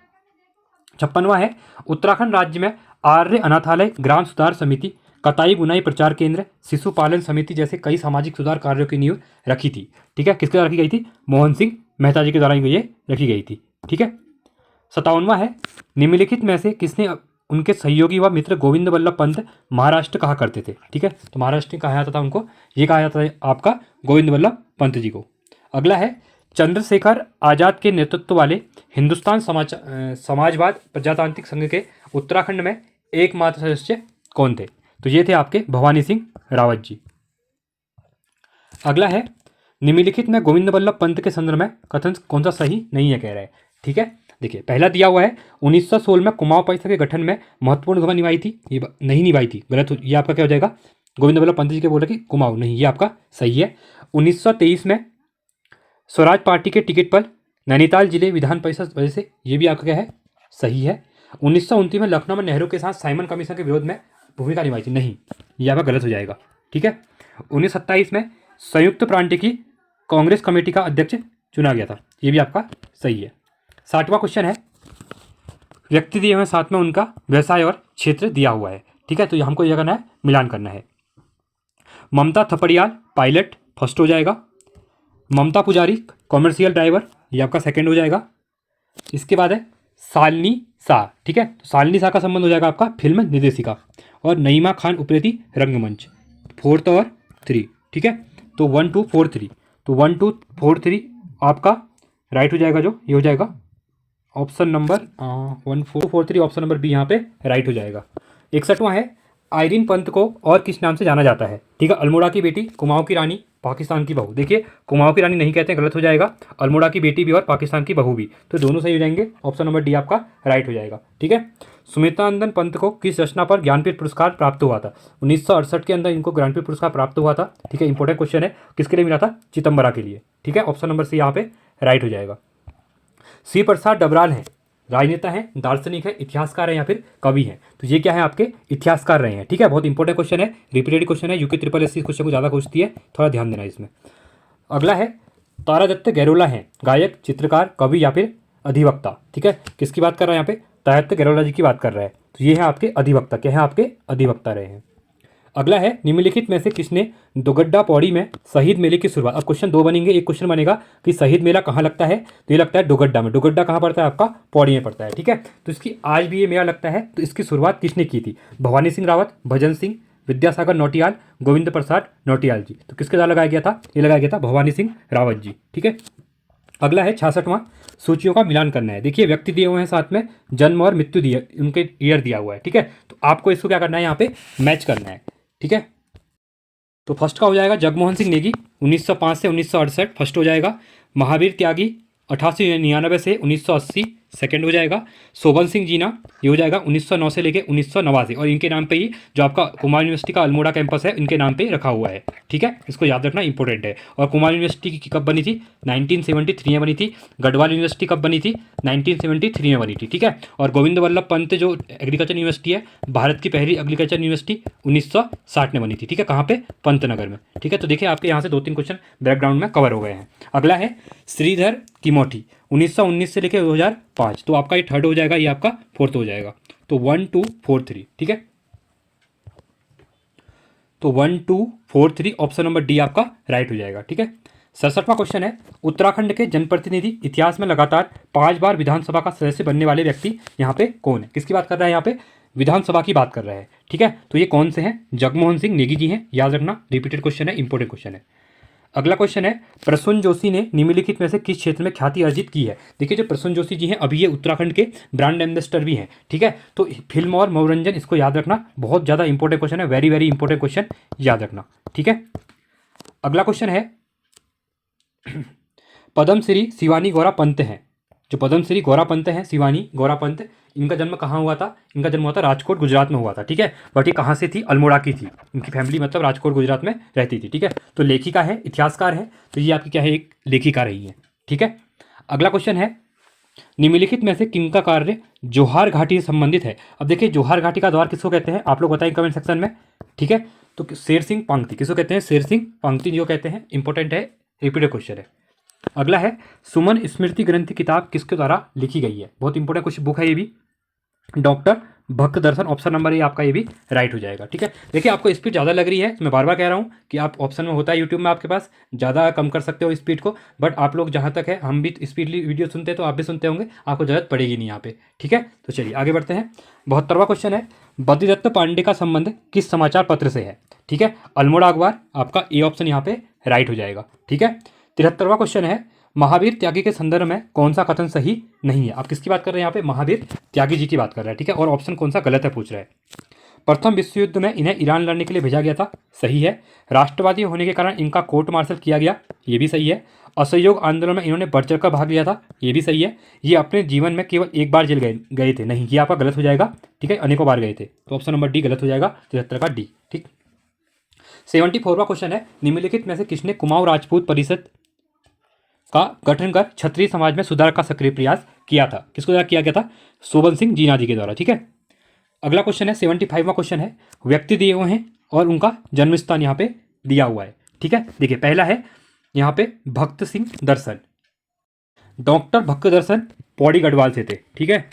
56वां है, उत्तराखंड राज्य में आर्य अनाथालय, ग्राम सुधार समिति, कताई बुनाई प्रचार केंद्र, शिशु पालन समिति जैसे कई सामाजिक सुधार कार्यों की नींव रखी थी। ठीक है, किसके द्वारा रखी गई थी, मोहन सिंह मेहता जी के द्वारा ये रखी गई थी। ठीक है, 57वां है, निम्नलिखित में से किसने उनके सहयोगी व मित्र गोविंद बल्लभ पंत महाराष्ट्र कहा करते थे। ठीक है, तो महाराष्ट्र कहा जाता था उनको, ये कहा जाता है आपका गोविंद बल्लभ पंत जी को। अगला है, चंद्रशेखर आज़ाद के नेतृत्व वाले हिंदुस्तान समाजवाद प्रजातांत्रिक संघ के उत्तराखंड में एकमात्र सदस्य कौन थे, तो ये थे आपके भवानी सिंह रावत जी। अगला है, निम्नलिखित में गोविंद बल्लभ पंत के संदर्भ में कथन कौन सा सही नहीं है कह रहा है। ठीक है, देखिए पहला दिया हुआ है 1916 में कुमाऊं परिषद के गठन में महत्वपूर्ण भूमिका निभाई थी, ये नहीं निभाई थी, गलत हो, ये आपका क्या हो जाएगा, गोविंद बल्लभ पंत जी के बोले कि कुमाऊं नहीं, ये आपका सही है। 1923 में स्वराज पार्टी के टिकट पर नैनीताल जिले विधान परिषद वजह से, ये भी आपका क्या है, सही है। 1929 में लखनऊ में नेहरू के साथ साइमन कमीशन के विरोध में भूमिका निभाई थी, नहीं, ये आपका गलत हो जाएगा। ठीक है, 1927 में संयुक्त प्रांत की कांग्रेस कमेटी का अध्यक्ष चुना गया था, ये भी आपका सही है। 60वां क्वेश्चन है, व्यक्ति दिए हुए साथ में उनका व्यवसाय और क्षेत्र दिया हुआ है। ठीक है, तो हमको यह करना है, मिलान करना है। ममता थपड़ियाल पायलट फर्स्ट हो जाएगा। ममता पुजारी कॉमर्शियल ड्राइवर, ये आपका सेकंड हो जाएगा। इसके बाद है शालिनी शाह, ठीक है, तो शालिनी शाह का संबंध हो जाएगा आपका फिल्म निर्देशिका। और नईमा खान उप्रेती रंगमंच, 4th और 3। ठीक है, तो 1 2 4 3, तो 1 2 4 3 आपका राइट हो जाएगा, जो ये हो जाएगा option number 1 4 4 3, option number B यहाँ पे राइट हो जाएगा। 61वां है, आइरीन पंत को और किस नाम से जाना जाता है। ठीक है, अल्मोड़ा की बेटी, कुमाऊं की रानी, पाकिस्तान की बहू। देखिए कुमाऊं की रानी नहीं कहते हैं, गलत हो जाएगा, अल्मोड़ा की बेटी भी और पाकिस्तान की बहू भी, तो दोनों सही हो जाएंगे, ऑप्शन नंबर डी आपका राइट हो जाएगा। ठीक है, सुमित्रानंदन पंत को किस रचना पर ज्ञानपीठ पुरस्कार प्राप्त हुआ था। 1968 के अंदर इनको ज्ञानपीठ पुरस्कार प्राप्त हुआ था। ठीक है, इंपॉर्टेंट क्वेश्चन है, किसके लिए मिला था, चिदम्बरा के लिए। ठीक है, ऑप्शन नंबर सी यहाँ पे राइट हो जाएगा। सी प्रसाद डबराल हैं, राजनेता हैं, दार्शनिक है, इतिहासकार हैं या फिर कवि हैं, तो ये क्या है आपके इतिहासकार रहे हैं। ठीक है, बहुत इंपॉर्टेंट क्वेश्चन है, रिपीटेड क्वेश्चन है, यूके SSS क्वेश्चन को ज़्यादा पूछती है, थोड़ा ध्यान देना इसमें। अगला है, तारादत्त गैरोला हैं, गायक, चित्रकार, कवि या फिर अधिवक्ता। ठीक है, किसकी बात कर रहा है यहाँ पे, तारादत्त गैरोला जी की बात कर रहा है, तो ये है आपके अधिवक्ता, क्या है आपके अधिवक्ता रहे हैं। अगला है, निम्नलिखित में से किसने दोगड्डा पौड़ी में शहीद मेले की शुरुआत। अब क्वेश्चन 2 बनेंगे, एक क्वेश्चन बनेगा कि शहीद मेला कहाँ लगता है, तो ये लगता है दोगड्डा में। दोगड्डा कहाँ पड़ता है आपका, पौड़ी में पड़ता है। ठीक है, तो इसकी आज भी ये मेला लगता है, तो इसकी शुरुआत किसने की थी, भवानी सिंह रावत, भजन सिंह, विद्यासागर नौटियाल, गोविंद प्रसाद नौटियाल जी, तो किसके द्वारा लगाया गया था, ये लगाया गया था भवानी सिंह रावत जी। ठीक है, अगला है 66वां, सूचियों का मिलान करना है। देखिए व्यक्ति दिए हुए हैं, साथ में जन्म और मृत्यु दिए, उनके ईयर दिया हुआ है। ठीक है, तो आपको इसको क्या करना है, यहाँ पे मैच करना है। ठीक है, तो फर्स्ट का हो जाएगा जगमोहन सिंह नेगी, 1905 से 1968 फर्स्ट हो जाएगा। महावीर त्यागी 1899 से 1980 सेकंड हो जाएगा। शोभन सिंह जीना ये हो जाएगा 1909 से लेके 1989, और इनके नाम पे ही जो आपका कुमार यूनिवर्सिटी का अल्मोड़ा कैंपस है इनके नाम पे रखा हुआ है। ठीक है, इसको याद रखना इंपॉर्टेंट है। और कुमार यूनिवर्सिटी की कब बनी थी? 1973 में बनी थी। गढ़वाल यूनिवर्सिटी कब बनी थी? 1973 में बनी थी। ठीक है, और गोविंद वल्लभ पंत जो एग्रीकल्चर यूनिवर्सिटी है, भारत की पहली एग्रीकल्चर यूनिवर्सिटी 1960 में बनी थी। ठीक है, कहाँ पे? पंतनगर में। ठीक है, तो देखिए आपके यहाँ से 2-3 क्वेश्चन बैकग्राउंड में कवर हो गए हैं। अगला है श्रीधर किमोठी 1919 से लेकर 2005, तो आपका ये थर्ड हो जाएगा, ये आपका फोर्थ हो जाएगा। तो 1 2 4 3। ठीक है, तो 1 2 4 3 ऑप्शन नंबर डी आपका राइट हो जाएगा। ठीक है, 67वां क्वेश्चन है, उत्तराखंड के जनप्रतिनिधि इतिहास में लगातार 5 बार विधानसभा का सदस्य बनने वाले व्यक्ति यहाँ पे कौन है? किसकी बात कर रहा है? यहाँ पे विधानसभा की बात कर रहा है। ठीक है, तो ये कौन से हैं? जगमोहन सिंह नेगी जी हैं, याद रखना, रिपीटेड क्वेश्चन है, इंपॉर्टेंट क्वेश्चन है। अगला क्वेश्चन है, प्रसून जोशी ने निम्नलिखित में से किस क्षेत्र में ख्याति अर्जित की है? देखिए जो प्रसून जोशी जी हैं अभी ये उत्तराखंड के ब्रांड एम्बेसडर भी हैं। ठीक है, तो फिल्म और मनोरंजन, इसको याद रखना, बहुत ज़्यादा इंपॉर्टेंट क्वेश्चन है, वेरी वेरी इंपॉर्टेंट क्वेश्चन, याद रखना। ठीक है, अगला क्वेश्चन है, पद्मश्री शिवानी गौरा पंत हैं, जो पद्मश्री गौरा पंत हैं, शिवानी गौरा पंत, इनका जन्म कहाँ हुआ था? इनका जन्म हुआ था राजकोट गुजरात में हुआ था। ठीक है, बट ये कहाँ से थी? अल्मोड़ा की थी। इनकी फैमिली मतलब राजकोट गुजरात में रहती थी। ठीक है, तो लेखिका है, इतिहासकार है, तो ये आपकी क्या है? एक लेखिका रही है। ठीक है, अगला क्वेश्चन है, निम्नलिखित में से किनका कार्य जोहार घाटी से संबंधित है? अब देखिए जोहार घाटी का द्वार किसको कहते हैं? आप लोग बताएं कमेंट सेक्शन में। ठीक है, तो शेर सिंह पंक्ति किसको कहते हैं? शेर सिंह पंक्ति जो कहते हैं, इंपॉर्टेंट है, रिपीटेड क्वेश्चन है। अगला है, सुमन स्मृति ग्रंथ किताब किसके द्वारा लिखी गई है? बहुत इंपॉर्टेंट कुछ बुक है ये भी, डॉक्टर भक्त दर्शन, ऑप्शन नंबर ये आपका, ये भी राइट हो जाएगा। ठीक है, देखिए आपको स्पीड ज़्यादा लग रही है, मैं बार बार कह रहा हूँ कि आप ऑप्शन में होता है यूट्यूब में आपके पास, ज़्यादा कम कर सकते हो स्पीड को, बट आप लोग जहाँ तक है, हम भी स्पीडली वीडियो सुनते हैं तो आप भी सुनते होंगे, आपको ज़रूरत पड़ेगी नहीं यहाँ पे। ठीक है, तो चलिए आगे बढ़ते हैं। 72वां क्वेश्चन है, बद्रीदत्त पांडे का संबंध किस समाचार पत्र से है? ठीक है, अल्मोड़ा अखबार, आपका ए ऑप्शन यहाँ पे राइट हो जाएगा। ठीक है, 73वां क्वेश्चन है, महावीर त्यागी के संदर्भ में कौन सा कथन सही नहीं है? आप किसकी बात कर रहे हैं यहाँ पे? महावीर त्यागी जी की बात कर रहे हैं। ठीक है, और ऑप्शन कौन सा गलत है पूछ रहा है। प्रथम विश्व युद्ध में इन्हें ईरान लड़ने के लिए भेजा गया था, सही है। राष्ट्रवादी होने के कारण इनका कोर्ट मार्शल किया गया, ये भी सही है। असहयोग आंदोलन में इन्होंने बढ़ चढ़कर भाग लिया था, ये भी सही है। ये अपने जीवन में केवल एक बार जेल गए थे, नहीं, ये आपका गलत हो जाएगा। ठीक है, अनेकों बार गए थे, तो ऑप्शन नंबर डी गलत हो जाएगा, 73 का डी। ठीक, 74वां क्वेश्चन है, निम्नलिखित में से किसने कुमाऊं राजपूत परिषद का गठन कर क्षत्रिय समाज में सुधार का सक्रिय प्रयास किया था? किसके द्वारा किया गया था? शोभन सिंह जीना जी के द्वारा। ठीक है, अगला क्वेश्चन है, 75वां क्वेश्चन है, व्यक्ति दिए हुए हैं और उनका जन्म स्थान यहाँ पे दिया हुआ है। ठीक है, देखिए पहला है यहाँ पे भक्त सिंह दर्शन, डॉक्टर भक्त दर्शन पौड़ी गढ़वाल से थे। ठीक है,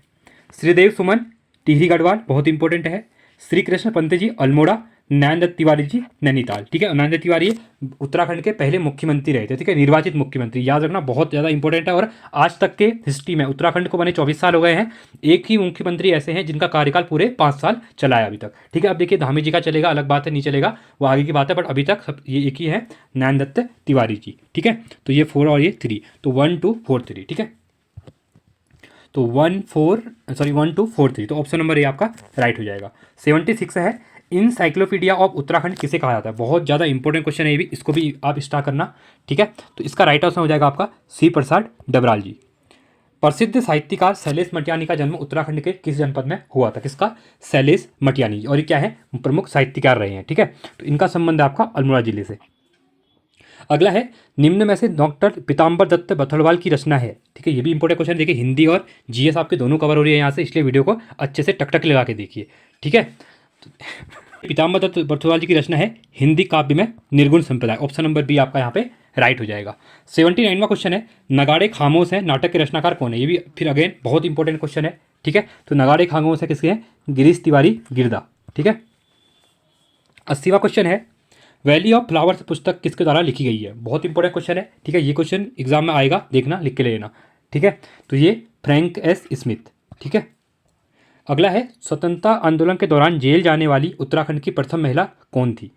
श्रीदेव सुमन टिहरी गढ़वाल, बहुत इंपॉर्टेंट है। श्री कृष्ण पंत जी अल्मोड़ा, नैनदत्त तिवारी जी नैनीताल। ठीक है, नैनदत्त तिवारी उत्तराखंड के पहले मुख्यमंत्री रहे थे। ठीक है, निर्वाचित मुख्यमंत्री, याद रखना, बहुत ज़्यादा इंपॉर्टेंट है। और आज तक के हिस्ट्री में उत्तराखंड को बने 24 साल हो गए हैं, एक ही मुख्यमंत्री ऐसे हैं जिनका कार्यकाल पूरे 5 साल चला है अभी तक। ठीक है, अब देखिए धामी जी का चलेगा, अलग बात है, नहीं चलेगा वो आगे की बात है, बट अभी तक सब ये एक ही है, नैनदत्त तिवारी जी। ठीक है, तो ये 4 और ये 3, तो 1 2 4 3। ठीक है, तो 1 2 4 3, तो ऑप्शन नंबर ए आपका राइट हो जाएगा। 76 है, इनसाइक्लोपीडिया ऑफ उत्तराखंड किसे कहा जाता है? बहुत ज़्यादा इंपॉर्टेंट क्वेश्चन है ये भी, इसको भी आप स्टार करना। ठीक है, तो इसका राइट आंसर हो जाएगा आपका सी प्रसाद डबराल जी। प्रसिद्ध साहित्यकार शैलेश मटियानी का जन्म उत्तराखंड के किस जनपद में हुआ था? किसका? शैलेश मटियानी, और ये क्या है? प्रमुख साहित्यकार रहे हैं। ठीक है, तो इनका संबंध है आपका अल्मोड़ा जिले से। अगला है, निम्न में से डॉक्टर पीताम्बर दत्त बथड़वाल की रचना है। ठीक है, ये भी इंपॉर्टेंट क्वेश्चन है, देखिए हिंदी और जीएस आपके दोनों कवर हो रही है यहाँ से, इसलिए वीडियो को अच्छे से टक लगा के देखिए। ठीक है, पीताम्बर दत्त बथड़वाल जी की रचना है हिंदी काव्य में निर्गुण संप्रदाय, ऑप्शन नंबर बी आपका यहाँ पे राइट हो जाएगा। 79वां क्वेश्चन है, नगाड़े खामोश है नाटक के रचनाकार कौन है? ये भी फिर अगेन बहुत इंपॉर्टेंट क्वेश्चन है। ठीक है, तो नगाड़े खामोश है किसके हैं? गिरीश तिवारी गिरदा। ठीक है, 80वां क्वेश्चन है, वैली ऑफ फ्लावर्स पुस्तक किसके द्वारा लिखी गई है? बहुत इंपॉर्टेंट क्वेश्चन है। ठीक है, ये क्वेश्चन एग्जाम में आएगा, देखना, लिख के ले लेना। ठीक है, तो ये फ्रैंक एस स्मिथ। ठीक है, अगला है, स्वतंत्रता आंदोलन के दौरान जेल जाने वाली उत्तराखंड की प्रथम महिला कौन थी?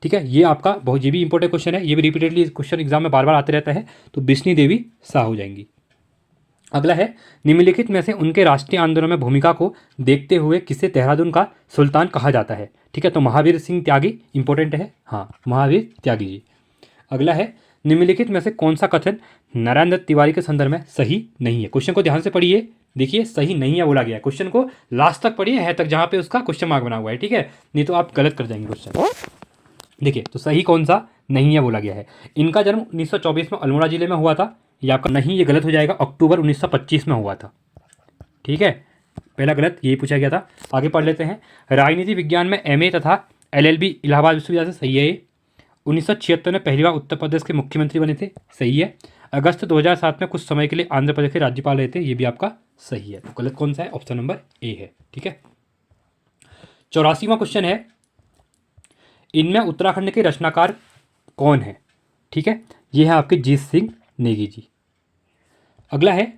ठीक है, ये आपका बहुत, ये भी इंपॉर्टेंट क्वेश्चन है, ये भी रिपीटेडली क्वेश्चन एग्जाम में बार बार आते रहता है, तो बिश्नी देवी शाह हो जाएंगी। अगला है, निम्नलिखित में से उनके राष्ट्रीय आंदोलन में भूमिका को देखते हुए किसे देहरादून का सुल्तान कहा जाता है? ठीक है, तो महावीर सिंह त्यागी इंपॉर्टेंट है, हाँ, महावीर त्यागी जी। अगला है, निम्नलिखित में से कौन सा कथन नारायण दत्त तिवारी के संदर्भ में सही नहीं है। क्वेश्चन को ध्यान से पढ़िए, देखिए सही नहीं है बोला गया है। क्वेश्चन को लास्ट तक पढ़िए, है तक जहाँ पे उसका क्वेश्चन मार्क बना हुआ है, ठीक है, नहीं तो आप गलत कर जाएंगे क्वेश्चन। देखिए तो सही कौन सा नहीं है बोला गया है। इनका जन्म 1924 में अल्मोड़ा जिले में हुआ था। ये आपका नहीं, ये गलत हो जाएगा, अक्टूबर 1925 में हुआ था, ठीक है, पहला गलत यही पूछा गया था। आगे पढ़ लेते हैं। राजनीति विज्ञान में एमए तथा एलएलबी इलाहाबाद विश्वविद्यालय से, सही है ये। 1976 में पहली बार उत्तर प्रदेश के मुख्यमंत्री बने थे, सही है। अगस्त 2007 में कुछ समय के लिए आंध्र प्रदेश के राज्यपाल रहे थे, ये भी आपका सही है। तो गलत कौन सा है, ऑप्शन नंबर ए है, ठीक है। 84वां क्वेश्चन है, इनमें उत्तराखंड के रचनाकार कौन है, ठीक है, ये है आपके जीत सिंह नेगी जी। अगला है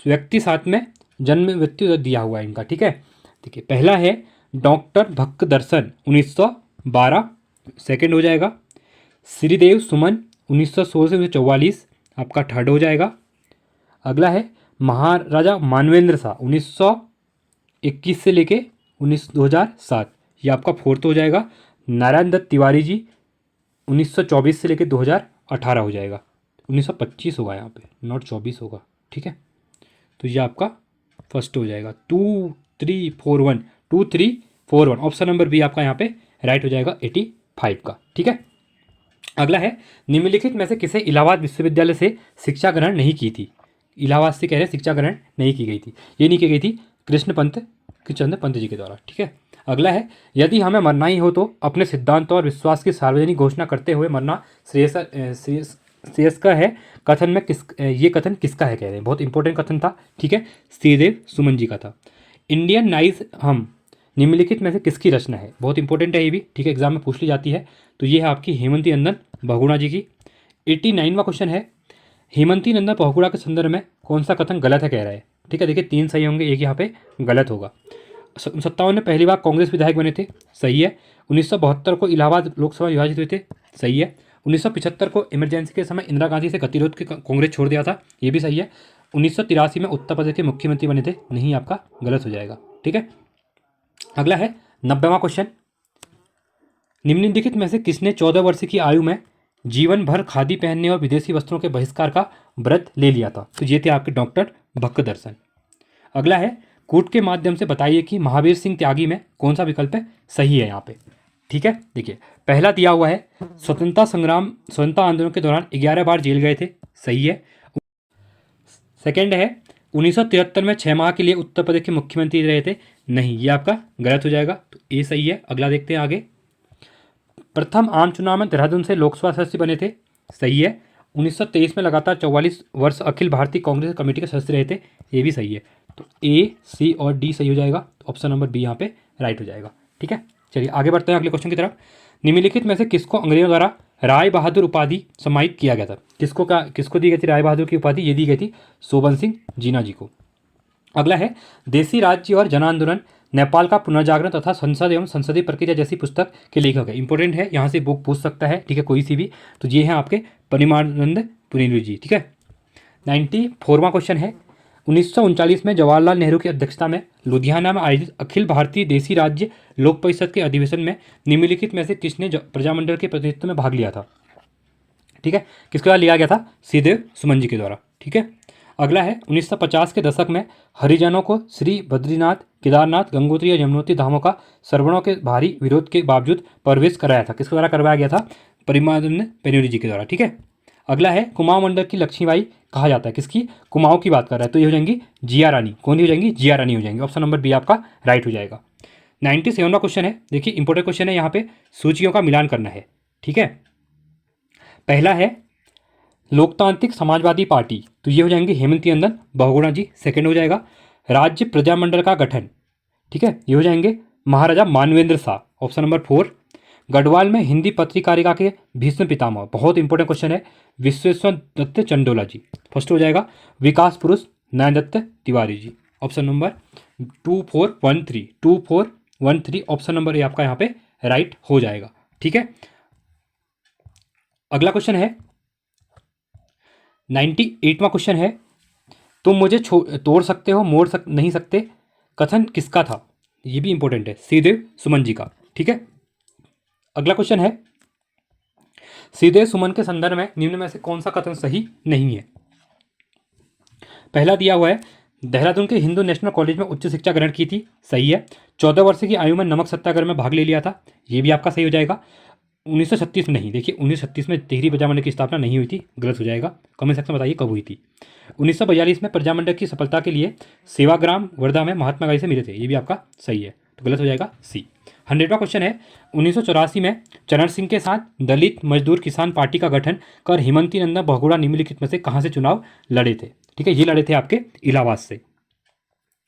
व्यक्ति साथ में जन्म मृत्यु दिया हुआ है इनका, ठीक है। देखिए पहला है डॉक्टर भक्त दर्शन 1912, सेकंड हो जाएगा श्रीदेव सुमन 1916 से 1944, आपका थर्ड हो जाएगा। अगला है महाराजा मानवेंद्र शाह 1921 से लेके 2007, ये आपका फोर्थ हो जाएगा। नारायण दत्त तिवारी जी 1924 से लेके 2018 हो जाएगा, 1925 होगा यहाँ पे, नॉट 24 होगा, ठीक है। तो ये आपका फर्स्ट हो जाएगा। 2341 2341, ऑप्शन नंबर बी आपका यहाँ पे राइट हो जाएगा 85 का, ठीक है। अगला है निम्नलिखित में से किसे इलाहाबाद विश्वविद्यालय से शिक्षा ग्रहण नहीं की थी। इलाहाबाद से कह रहे हैं शिक्षा ग्रहण नहीं की गई थी, ये नहीं की गई थी कृष्णचंद्र पंत जी के द्वारा, ठीक है। अगला है यदि हमें मरना ही हो तो अपने सिद्धांत और विश्वास की सार्वजनिक घोषणा करते हुए मरना श्रेयस का है। कथन में ये कथन किसका है कह रहे हैं, बहुत इंपॉर्टेंट कथन था, ठीक है, श्रीदेव सुमन जी का था। इंडियन नाइज हम निम्नलिखित में से किसकी रचना है, बहुत इंपॉर्टेंट है ये भी, ठीक है, एग्जाम में पूछ ली जाती है। तो ये है आपकी हेमंती नंदन बहुगुणा जी की। 89वां क्वेश्चन है, हेमंती नंदन बहुगुणा के संदर्भ में कौन सा कथन गलत है कह रहा है, ठीक है। देखिए 3 सही होंगे, एक यहाँ पे गलत होगा। 57 में पहली बार कांग्रेस विधायक बने थे, सही है। 1972 को इलाहाबाद लोकसभा विभाजित हुए थे, सही है। 1975 को इमरजेंसी के समय इंदिरा गांधी से गतिरोध के कांग्रेस छोड़ दिया था, ये भी सही है। 1983 में उत्तर प्रदेश के मुख्यमंत्री बने थे, नहीं आपका गलत हो जाएगा, ठीक है। अगला है 90वां क्वेश्चन, निम्नलिखित में से किसने 14 वर्ष की आयु में जीवन भर खादी पहनने और विदेशी वस्त्रों के बहिष्कार का व्रत ले लिया था। तो ये थे आपके डॉक्टर भक्त दर्शन। अगला है कूट के माध्यम से बताइए कि महावीर सिंह त्यागी में कौन सा विकल्प है सही है यहाँ पे, ठीक है। देखिए पहला दिया हुआ है स्वतंत्रता आंदोलन के दौरान 11 बार जेल गए थे, सही है। सेकंड है 1973 में 6 माह के लिए उत्तर प्रदेश के मुख्यमंत्री रहे थे, नहीं, ये आपका गलत हो जाएगा, तो ये सही है। अगला देखते हैं आगे। प्रथम आम चुनाव में देहरादून से लोकसभा सदस्य बने थे, सही है। 1923 में लगातार 44 वर्ष अखिल भारतीय कांग्रेस कमेटी के सदस्य रहे थे, ये भी सही है। तो ए, सी और डी सही हो जाएगा, तो ऑप्शन नंबर बी यहाँ पे राइट हो जाएगा, ठीक है। चलिए आगे बढ़ते हैं अगले क्वेश्चन की तरफ। निम्नलिखित में से किसको अंग्रेजों द्वारा राय बहादुर उपाधि सम्मानित किया गया था, किसको दी गई थी राय बहादुर की उपाधि, ये दी गई थी शोभन सिंह जीना जी को। अगला है देसी राज्य और जन आंदोलन नेपाल का पुनर्जागरण तथा संसद एवं संसदीय प्रक्रिया जैसी पुस्तक के लेखक है, इंपॉर्टेंट है, यहाँ से बुक पूछ सकता है, ठीक है, कोई सी भी। तो ये हैं आपके परिमानंद पुनेरू जी, ठीक है। 94वां क्वेश्चन है 1939 में जवाहरलाल नेहरू की अध्यक्षता में लुधियाना में आयोजित अखिल भारतीय देसी राज्य लोक परिषद के अधिवेशन में निम्नलिखित में से किसने प्रजामंडल के प्रतिनिधित्व में भाग लिया था, ठीक है, किसके द्वारा लिया गया था, श्रीदेव सुमन जी के द्वारा, ठीक है। अगला है 1950 के दशक में हरिजनों को श्री बद्रीनाथ केदारनाथ गंगोत्री या यमुनोत्री धामों का श्रवणों के भारी विरोध के बावजूद प्रवेश कराया था, किसके द्वारा करवाया गया था, परिमानंद पुनेरू जी के द्वारा, ठीक है। अगला है कुमाऊं मंडल की लक्ष्मीबाई कहा जाता है, किसकी, कुमाऊं की बात कर रहा है, तो ये हो जाएंगी जिया रानी, कौन हो जाएंगी, जिया रानी हो जाएंगी, ऑप्शन नंबर बी आपका राइट हो जाएगा। 97वां क्वेश्चन है, देखिए इंपॉर्टेंट क्वेश्चन है, यहाँ पे सूचियों का मिलान करना है, ठीक है। पहला है लोकतांत्रिक समाजवादी पार्टी, तो ये हो जाएंगे हेमंती नंदन बहुगुणा जी, सेकंड हो जाएगा राज्य प्रजामंडल का गठन, ठीक है, ये हो जाएंगे महाराजा मानवेंद्र शाह, ऑप्शन नंबर 4। गढ़वाल में हिंदी पत्रकारिता के भीष्म पितामह, बहुत इंपॉर्टेंट क्वेश्चन है, विश्वेश्वर दत्त चंडोला जी, फर्स्ट हो जाएगा विकास पुरुष Narayan Dutt Tiwari ji, option number 2413 option number ये आपका यहाँ पे राइट हो जाएगा, ठीक है। अगला क्वेश्चन है 98वां क्वेश्चन है तुम मुझे तोड़ सकते हो नहीं सकते कथन किसका था, ये भी इंपॉर्टेंट है, श्रीदेव सुमन जी का, ठीक है। अगला क्वेश्चन है श्रीदेव सुमन के संदर्भ में निम्न में से कौन सा कथन सही नहीं है, पहला दिया हुआ है देहरादून के हिंदू नेशनल कॉलेज में उच्च शिक्षा ग्रहण की थी, सही है। 14 वर्ष की आयु में नमक सत्याग्रह में भाग ले लिया था, ये भी आपका सही हो जाएगा। 1936 में नहीं, देखिए 1936 में टिहरी प्रजामंडल की स्थापना नहीं हुई थी, गलत हो जाएगा। कमेंट सेक्शन में बताइए कब हुई थी। 1942 में प्रजामंडल की सफलता के लिए सेवाग्राम वर्धा में महात्मा गांधी से मिले थे, ये भी आपका सही है, तो गलत हो जाएगा सी। 100वां क्वेश्चन है 1984 में चरण सिंह के साथ दलित मजदूर किसान पार्टी का गठन कर हेमंती नंदन बहुगुणा निम्नलिखित में से कहाँ से चुनाव लड़े थे? ठीक है, ये लड़े थे आपके इलाहाबाद से।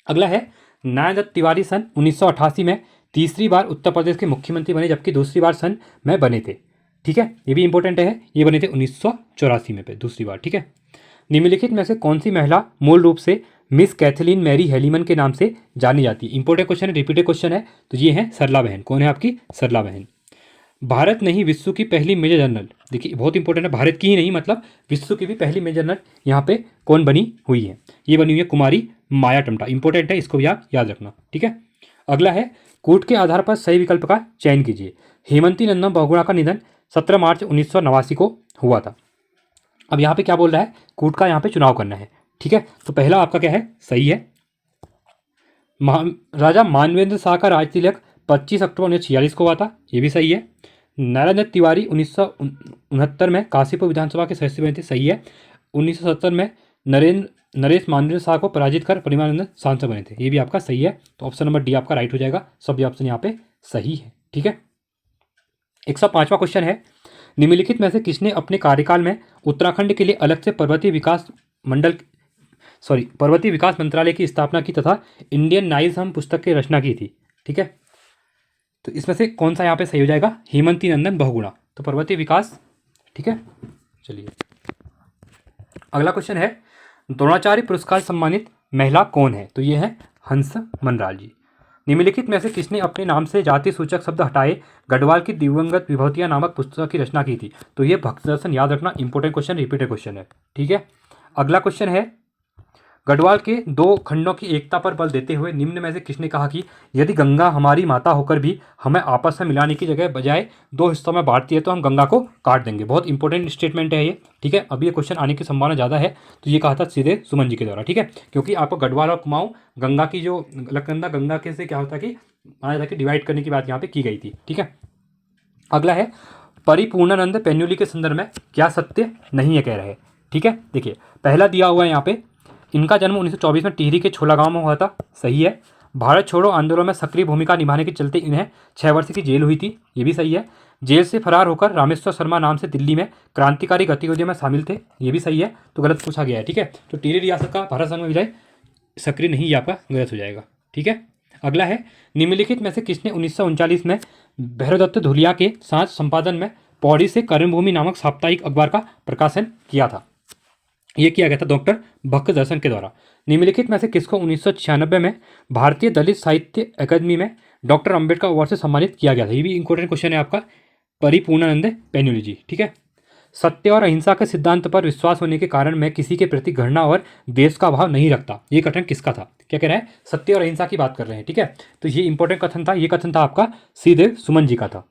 अगला है न्यायदत्त तिवारी सन 1988 में तीसरी बार उत्तर प्रदेश के मुख्यमंत्री बने, जबकि दूसरी बार सन में बने थे। ठीक है, ये भी इंपॉर्टेंट है, ये बने थे 1984 में पे दूसरी बार। ठीक है, निम्नलिखित में से कौन सी महिला मूल रूप से मिस कैथलीन मैरी हेलीमन के नाम से जानी जाती है? इंपॉर्टेंट क्वेश्चन है, रिपीटेड क्वेश्चन है, तो ये है सरला बहन। कौन है आपकी? सरला बहन। भारत नहीं विश्व की पहली मेजर जनरल, देखिए बहुत इंपॉर्टेंट है, भारत की ही नहीं मतलब विश्व की भी पहली मेजर जनरल यहाँ पे कौन बनी हुई है? ये बनी हुई है कुमारी माया टमटा। इंपॉर्टेंट है, इसको भी आप याद रखना। ठीक है, अगला है कूट के आधार पर सही विकल्प का चयन कीजिए। हेमंती नंदन बहुगुणा का निधन 17 मार्च 1989 को हुआ था। अब यहाँ पे क्या बोल रहा है? कूट का यहाँ पे चुनाव करना है। ठीक है, तो पहला आपका क्या है? सही है। राजा मानवेंद्र शाह का राज तिलक 25 अक्टूबर 1946 को हुआ था, ये भी सही है। नारायण तिवारी 1969 में काशीपुर विधानसभा के सदस्य बने थे, सही है। 1970 में नरेश मानवेंद्र शाह को पराजित कर परिमानंद सांसद बने थे, ये भी आपका सही है। तो ऑप्शन नंबर डी आपका राइट हो जाएगा, सभी ऑप्शन यहाँ पे सही है। ठीक है, 105वां क्वेश्चन है निम्नलिखित में से किसने अपने कार्यकाल में उत्तराखंड के लिए अलग से पर्वतीय विकास मंत्रालय की स्थापना की तथा इंडियन नाइज्म पुस्तक की रचना की थी? ठीक है, तो इसमें से कौन सा यहाँ पे सही हो जाएगा? हेमंती नंदन बहुगुणा, तो पर्वतीय विकास। ठीक है, चलिए अगला क्वेश्चन है द्रोणाचार्य पुरस्कार सम्मानित महिला कौन है? तो ये है हंस मनराल जी। निम्नलिखित में से किसने अपने नाम से जाति सूचक शब्द हटाए गढ़वाल की दिवंगत विभूतियां नामक पुस्तक की रचना की थी? तो ये भक्तदर्शन, याद रखना, इंपॉर्टेंट क्वेश्चन, रिपीटेड क्वेश्चन है। ठीक है, अगला क्वेश्चन है गढ़वाल के दो खंडों की एकता पर बल देते हुए निम्न में से किसने कहा कि यदि गंगा हमारी माता होकर भी हमें आपस में मिलाने की जगह बजाय दो हिस्सों में बांटती है तो हम गंगा को काट देंगे? बहुत इंपॉर्टेंट स्टेटमेंट है ये। ठीक है, अब ये क्वेश्चन आने की संभावना ज़्यादा है, तो ये कहा था सीधे सुमन जी के द्वारा। ठीक है, क्योंकि आपको गढ़वाल और कुमाऊं गंगा की जो अलकनंदा गंगा के से क्या होता है कि माना जाता है कि डिवाइड करने की बात यहाँ पे की गई थी। ठीक है, अगला है परिपूर्णानंद पेन्युली के संदर्भ में क्या सत्य नहीं है कह रहे हैं? ठीक है, देखिए पहला दिया हुआ है यहाँ पे इनका जन्म 1924 में टिहरी के छोला गांव में हुआ था, सही है। भारत छोड़ो आंदोलन में सक्रिय भूमिका निभाने के चलते इन्हें 6 वर्ष की जेल हुई थी, ये भी सही है। जेल से फरार होकर रामेश्वर शर्मा नाम से दिल्ली में क्रांतिकारी गतिविधियों में शामिल थे, ये भी सही है, तो गलत पूछा गया है। ठीक है, तो टिहरी रियासत का भारत संघ में विलय सक्रिय नहीं, आपका गलत हो जाएगा। ठीक है, अगला है निम्नलिखित में से किसने 1939 में भैरवदत्त धुलिया के साथ संपादन में पौड़ी से कर्मभूमि नामक साप्ताहिक अखबार का प्रकाशन किया था? ये किया गया था डॉक्टर भक्तदर्शन के द्वारा। निम्नलिखित में से किसको 1996 में भारतीय दलित साहित्य अकादमी में डॉक्टर अंबेडकर अवार्ड से सम्मानित किया गया था? ये भी इंपॉर्टेंट क्वेश्चन है आपका, परिपूर्णानंद पेन्युली जी। ठीक है, सत्य और अहिंसा के सिद्धांत पर विश्वास होने के कारण मैं किसी के प्रति घृणा और देश का भाव नहीं रखता, ये कथन किसका था? क्या कह रहा है? सत्य और अहिंसा की बात कर रहे हैं। ठीक है, तो ये इंपॉर्टेंट कथन था, ये कथन था आपका सीधे सुमन जी का था।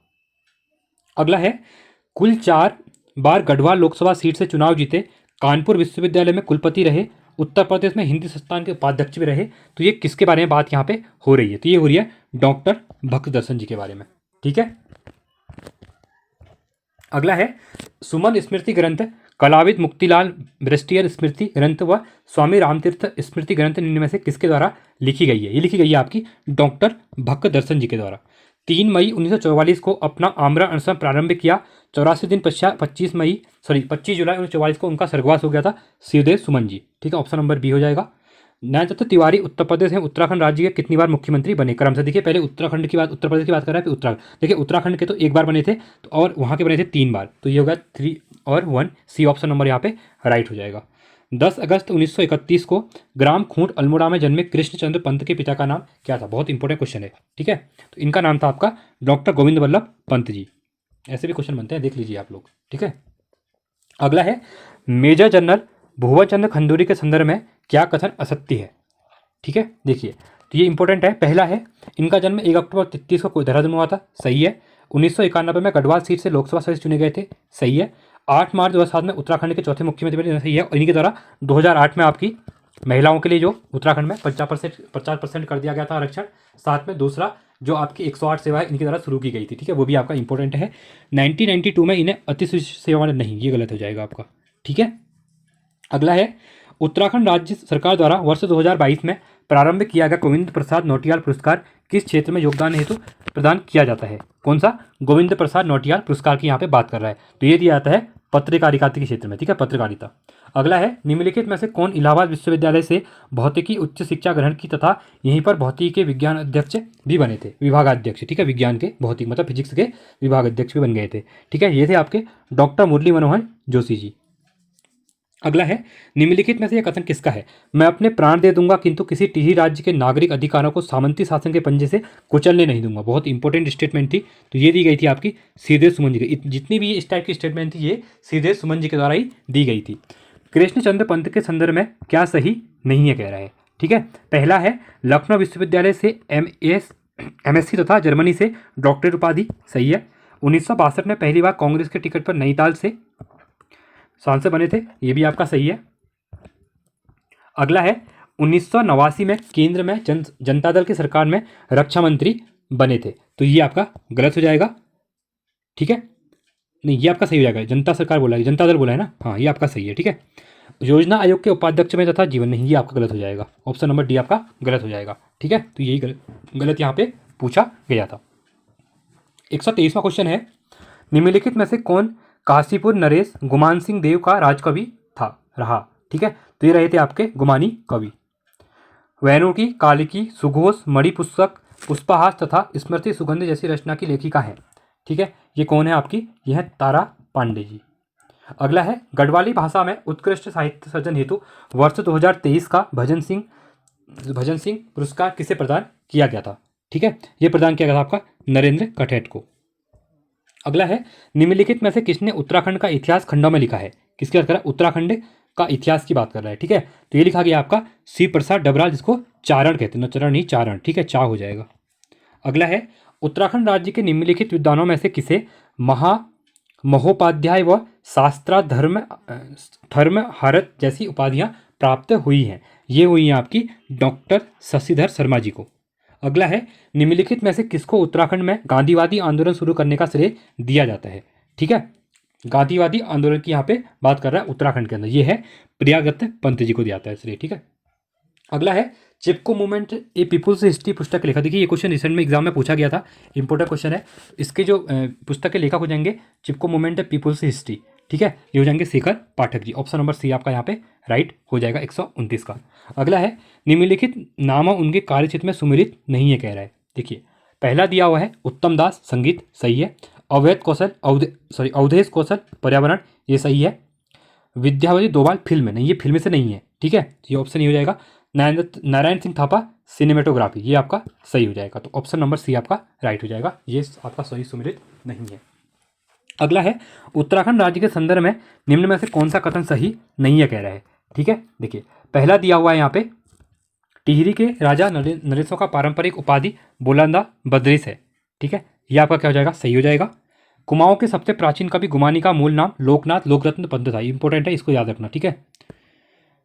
अगला है कुल 4 बार गढ़वाल लोकसभा सीट से चुनाव जीते, कानपुर विश्वविद्यालय में कुलपति रहे, उत्तर प्रदेश में हिंदी संस्थान के उपाध्यक्ष भी रहे, तो ये किसके बारे में बात यहाँ पे हो रही है? तो ये हो रही है डॉक्टर भक्तदर्शन जी के बारे में। ठीक है, अगला है सुमन स्मृति ग्रंथ, कलाविद मुक्तिलाल ब्रेस्टियर स्मृति ग्रंथ व स्वामी रामतीर्थ स्मृति ग्रंथ निम्न में से किसके द्वारा लिखी गई है? ये लिखी गई है आपकी डॉक्टर भक्तदर्शन जी के द्वारा। 3 मई 1944 को अपना आमरण अनशन प्रारंभ किया, 84 दिन पश्चात 25 जुलाई 1944 को उनका स्वर्गवास हो गया था, सीधे सुमन जी। ठीक है, ऑप्शन नंबर बी हो जाएगा। न्यायदत्त तिवारी उत्तर प्रदेश में उत्तराखंड राज्य के कितनी बार मुख्यमंत्री बने? क्रम से देखिए, पहले उत्तराखंड की बात, उत्तर प्रदेश की बात कर रहा है, फिर उत्तराखंड। देखिए उत्तराखंड के तो 1 बार बने थे, तो और वहाँ के बने थे 3 बार, तो ये होगा 3 और 1, सी ऑप्शन नंबर यहाँ पे राइट हो जाएगा। 10 अगस्त 1931 को ग्राम खूंट अल्मोड़ा में जन्मे कृष्णचंद्र पंत के पिता का नाम क्या था? बहुत इंपॉर्टेंट क्वेश्चन है। ठीक है, तो इनका नाम था आपका डॉक्टर गोविंद वल्लभ पंत जी। ऐसे भी क्वेश्चन बनते हैं, देख लीजिए आप लोग। ठीक है, अगला है मेजर जनरल भुवनचंद्र खंडूरी के संदर्भ में क्या कथन असत्य है? ठीक है, देखिए तो ये इंपॉर्टेंट है। पहला है इनका जन्म 1 अक्टूबर 1933 को देहरादून में हुआ था, सही है। 1991 में गढ़वाल सीट से लोकसभा सदस्य चुने गए थे, सही है। 8 मार्च 2007 में उत्तराखंड के चौथे मुख्यमंत्री बने, सही है। इन्हीं के द्वारा 2008 में आपकी महिलाओं के लिए जो उत्तराखंड में 50% कर दिया गया था आरक्षण। साथ में दूसरा जो आपकी 108 सेवा है इनकी द्वारा शुरू की गई थी, ठीक है, वो भी आपका इंपॉर्टेंट है। 1992 में इन्हें अतिशिष्ट सेवा नहीं, ये गलत हो जाएगा आपका, ठीक है। अगला है उत्तराखंड राज्य सरकार द्वारा वर्ष 2022 में प्रारंभ किया गया गोविंद प्रसाद नौटियाल पुरस्कार किस क्षेत्र में योगदान हेतु प्रदान किया जाता है? कौन सा? गोविंद प्रसाद नौटियाल पुरस्कार की यहाँ पे बात कर रहा है, तो ये दिया जाता है पत्रकारिता के क्षेत्र में, ठीक है, पत्रकारिता। अगला है निम्नलिखित में से कौन इलाहाबाद विश्वविद्यालय से भौतिकी उच्च शिक्षा ग्रहण की तथा यहीं पर भौतिकी के विज्ञान अध्यक्ष भी बने थे, विभागाध्यक्ष, ठीक है, विज्ञान के भौतिक मतलब फिजिक्स के विभाग अध्यक्ष भी बन गए थे, ठीक है। ये थे आपके डॉक्टर मुरली मनोहर जोशी जी। अगला है निम्नलिखित में से यह कथन किसका है? मैं अपने प्राण दे दूंगा किंतु किसी टिहरी राज्य के नागरिक अधिकारों को सामंती शासन के पंजे से कुचलने नहीं दूंगा। बहुत इंपॉर्टेंट स्टेटमेंट थी, तो ये दी गई थी आपकी सीधे सुमन जी की। जितनी भी इस टाइप की स्टेटमेंट थी ये सीधे सुमन जी के द्वारा ही दी गई थी। कृष्णचंद्र पंत के संदर्भ में क्या सही नहीं है कह रहा है, ठीक है। पहला है लखनऊ विश्वविद्यालय से MSc तथा जर्मनी से डॉक्टरेट उपाधि, सही है। 1962 में पहली बार कांग्रेस के टिकट पर नैनीताल से सांसद बने थे, ये भी आपका सही है। अगला है 1989 में केंद्र में जनता दल की सरकार में रक्षा मंत्री बने थे, तो ये आपका गलत हो जाएगा, ठीक है। नहीं, ये आपका सही हो जाएगा, जनता सरकार बोला है, जनता दल बोला है ना, हाँ ये आपका सही है, ठीक है। योजना आयोग के उपाध्यक्ष में तथा जीवन नहीं, ये आपका गलत हो जाएगा, ऑप्शन नंबर डी आपका गलत हो जाएगा, ठीक है। तो यही गलत यहाँ पे पूछा गया था। 123वां क्वेश्चन है निम्नलिखित में से कौन काशीपुर नरेश गुमान सिंह देव का राजकवि रहा, ठीक है। तो ये रहे थे आपके गुमानी कवि। वैनों की कालिकी, सुघोष, मणिपुस्तक, पुष्पहास तथा स्मृति सुगंध जैसी रचना की लेखिका है, ठीक है। ये कौन है आपकी? ये है तारा पांडे जी। अगला है गढ़वाली भाषा में उत्कृष्ट साहित्य सर्जन हेतु वर्ष 2023 का भजन सिंह पुरस्कार किसे प्रदान किया गया था, ठीक है। ये प्रदान किया गया था आपका नरेंद्र कठेट को। अगला है निम्नलिखित में से किसने उत्तराखंड का इतिहास खंडों में लिखा है? किसकी बात कर रहा है? उत्तराखंड का इतिहास की बात कर रहा है, ठीक है। तो ये लिखा गया आपका सी प्रसाद डबराल, जिसको चारण कहते हैं, न चरण ही चारण, ठीक है, चा हो जाएगा। अगला है उत्तराखंड राज्य के निम्नलिखित विद्वानों में से किसे महोपाध्याय व शास्त्रा धर्म हारत जैसी उपाधियां प्राप्त हुई हैं? ये हुई हैं आपकी डॉक्टर शशिधर शर्मा जी को। अगला है निम्नलिखित में से किसको उत्तराखंड में गांधीवादी आंदोलन शुरू करने का श्रेय दिया जाता है, ठीक है। गांधीवादी आंदोलन की यहाँ पे बात कर रहा है उत्तराखंड के अंदर, ये है प्रियादत्त पंत जी को दिया जाता है श्रेय, ठीक है। अगला है चिपको मूवमेंट ए पीपुल्स हिस्ट्री पुस्तक लेखा। देखिए ये क्वेश्चन रिसेंट में एग्जाम में पूछा गया था, इंपॉर्टेंट क्वेश्चन है। इसके जो पुस्तक के लेखक हो जाएंगे चिपको मूवमेंट ए पीपुल्स हिस्ट्री, ठीक है, ये हो जाएंगे Shekhar Pathak ji. Option number C आपका यहाँ पे राइट हो जाएगा 129 का। अगला है निम्नलिखित नाम उनके कार्यक्षेत्र में सुमिलित नहीं है कह रहा है। देखिए पहला दिया हुआ है उत्तम दास संगीत, सही है। अवधेश कौशल पर्यावरण, ये सही है। विद्यावती डोभाल फिल्म नहीं, ये फिल्म से नहीं है, ठीक है, ये ऑप्शन ही हो जाएगा। नारायण सिंह थापा सिनेमेटोग्राफी, ये आपका सही हो जाएगा, तो ऑप्शन नंबर सी आपका राइट हो जाएगा, ये आपका सही सुमिलित नहीं है। अगला है उत्तराखंड राज्य के संदर्भ में निम्न में से कौन सा कथन सही नहीं है कह रहा है, ठीक है। देखिए पहला दिया हुआ है यहाँ पे टिहरी के राजा नरेशों का पारंपरिक उपाधि बुलंदा बद्रिस है, ठीक है, ये आपका क्या हो जाएगा? सही हो जाएगा। कुमाऊं के सबसे प्राचीन कवि गुमानी का मूल नाम लोकनाथ लोकरत्न पंत था, इंपॉर्टेंट है, इसको याद रखना, ठीक है।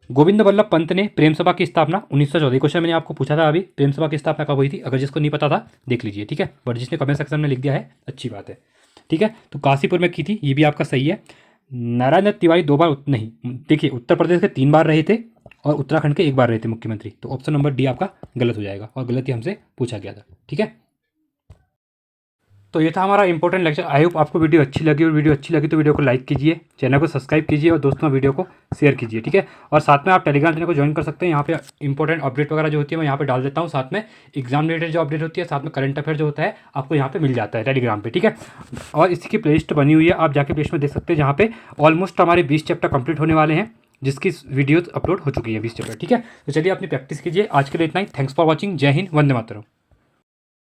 गोविंद वल्लभ पंत ने प्रेम सभा की स्थापना 1914, क्वेश्चन मैंने आपको पूछा था अभी, प्रेम सभा की स्थापना कब हुई थी? अगर जिसको नहीं पता था देख लीजिए, ठीक है, बट जिसने कमेंट सेक्शन में लिख दिया है अच्छी बात है, ठीक है। तो काशीपुर में की थी, ये भी आपका सही है। नारायण दत्त तिवारी 2 बार नहीं, देखिए उत्तर प्रदेश के 3 बार रहे थे और उत्तराखंड के 1 बार रहे थे मुख्यमंत्री, तो ऑप्शन नंबर डी आपका गलत हो जाएगा और गलत ही हमसे पूछा गया था, ठीक है। तो ये था हमारा इंपॉर्टेंट लेक्चर। आई होप आपको वीडियो अच्छी लगी, और वीडियो अच्छी लगी तो वीडियो को लाइक कीजिए, चैनल को सब्सक्राइब कीजिए और दोस्तों वीडियो को शेयर कीजिए, ठीक है। और साथ में आप टेलीग्राम चैनल को ज्वाइन कर सकते हैं, यहाँ पे इंपॉर्टेंट अपडेट वगैरह जो होती है मैं यहाँ पे डाल देता हूँ, साथ में एग्जाम रिलेटेड जो अपडेट होती है, साथ में करंट अफेयर जो होता है आपको यहाँ पे मिल जाता है टेलीग्राम पे, ठीक है। और इसकी प्लेलिस्ट बनी हुई है, आप जाके प्लेलिस्ट में देख सकते हैं, जहाँ पे ऑलमोस्ट हमारे 20 चैप्टर कंप्लीट होने वाले हैं, जिसकी वीडियोज अपलोड हो चुकी है 20 चैप्टर, ठीक है। तो चलिए अपनी प्रैक्टिस कीजिए। आज के लिए इतना ही, थैंक्स फॉर वॉचिंग, जय हिंद, वंदे मातरम।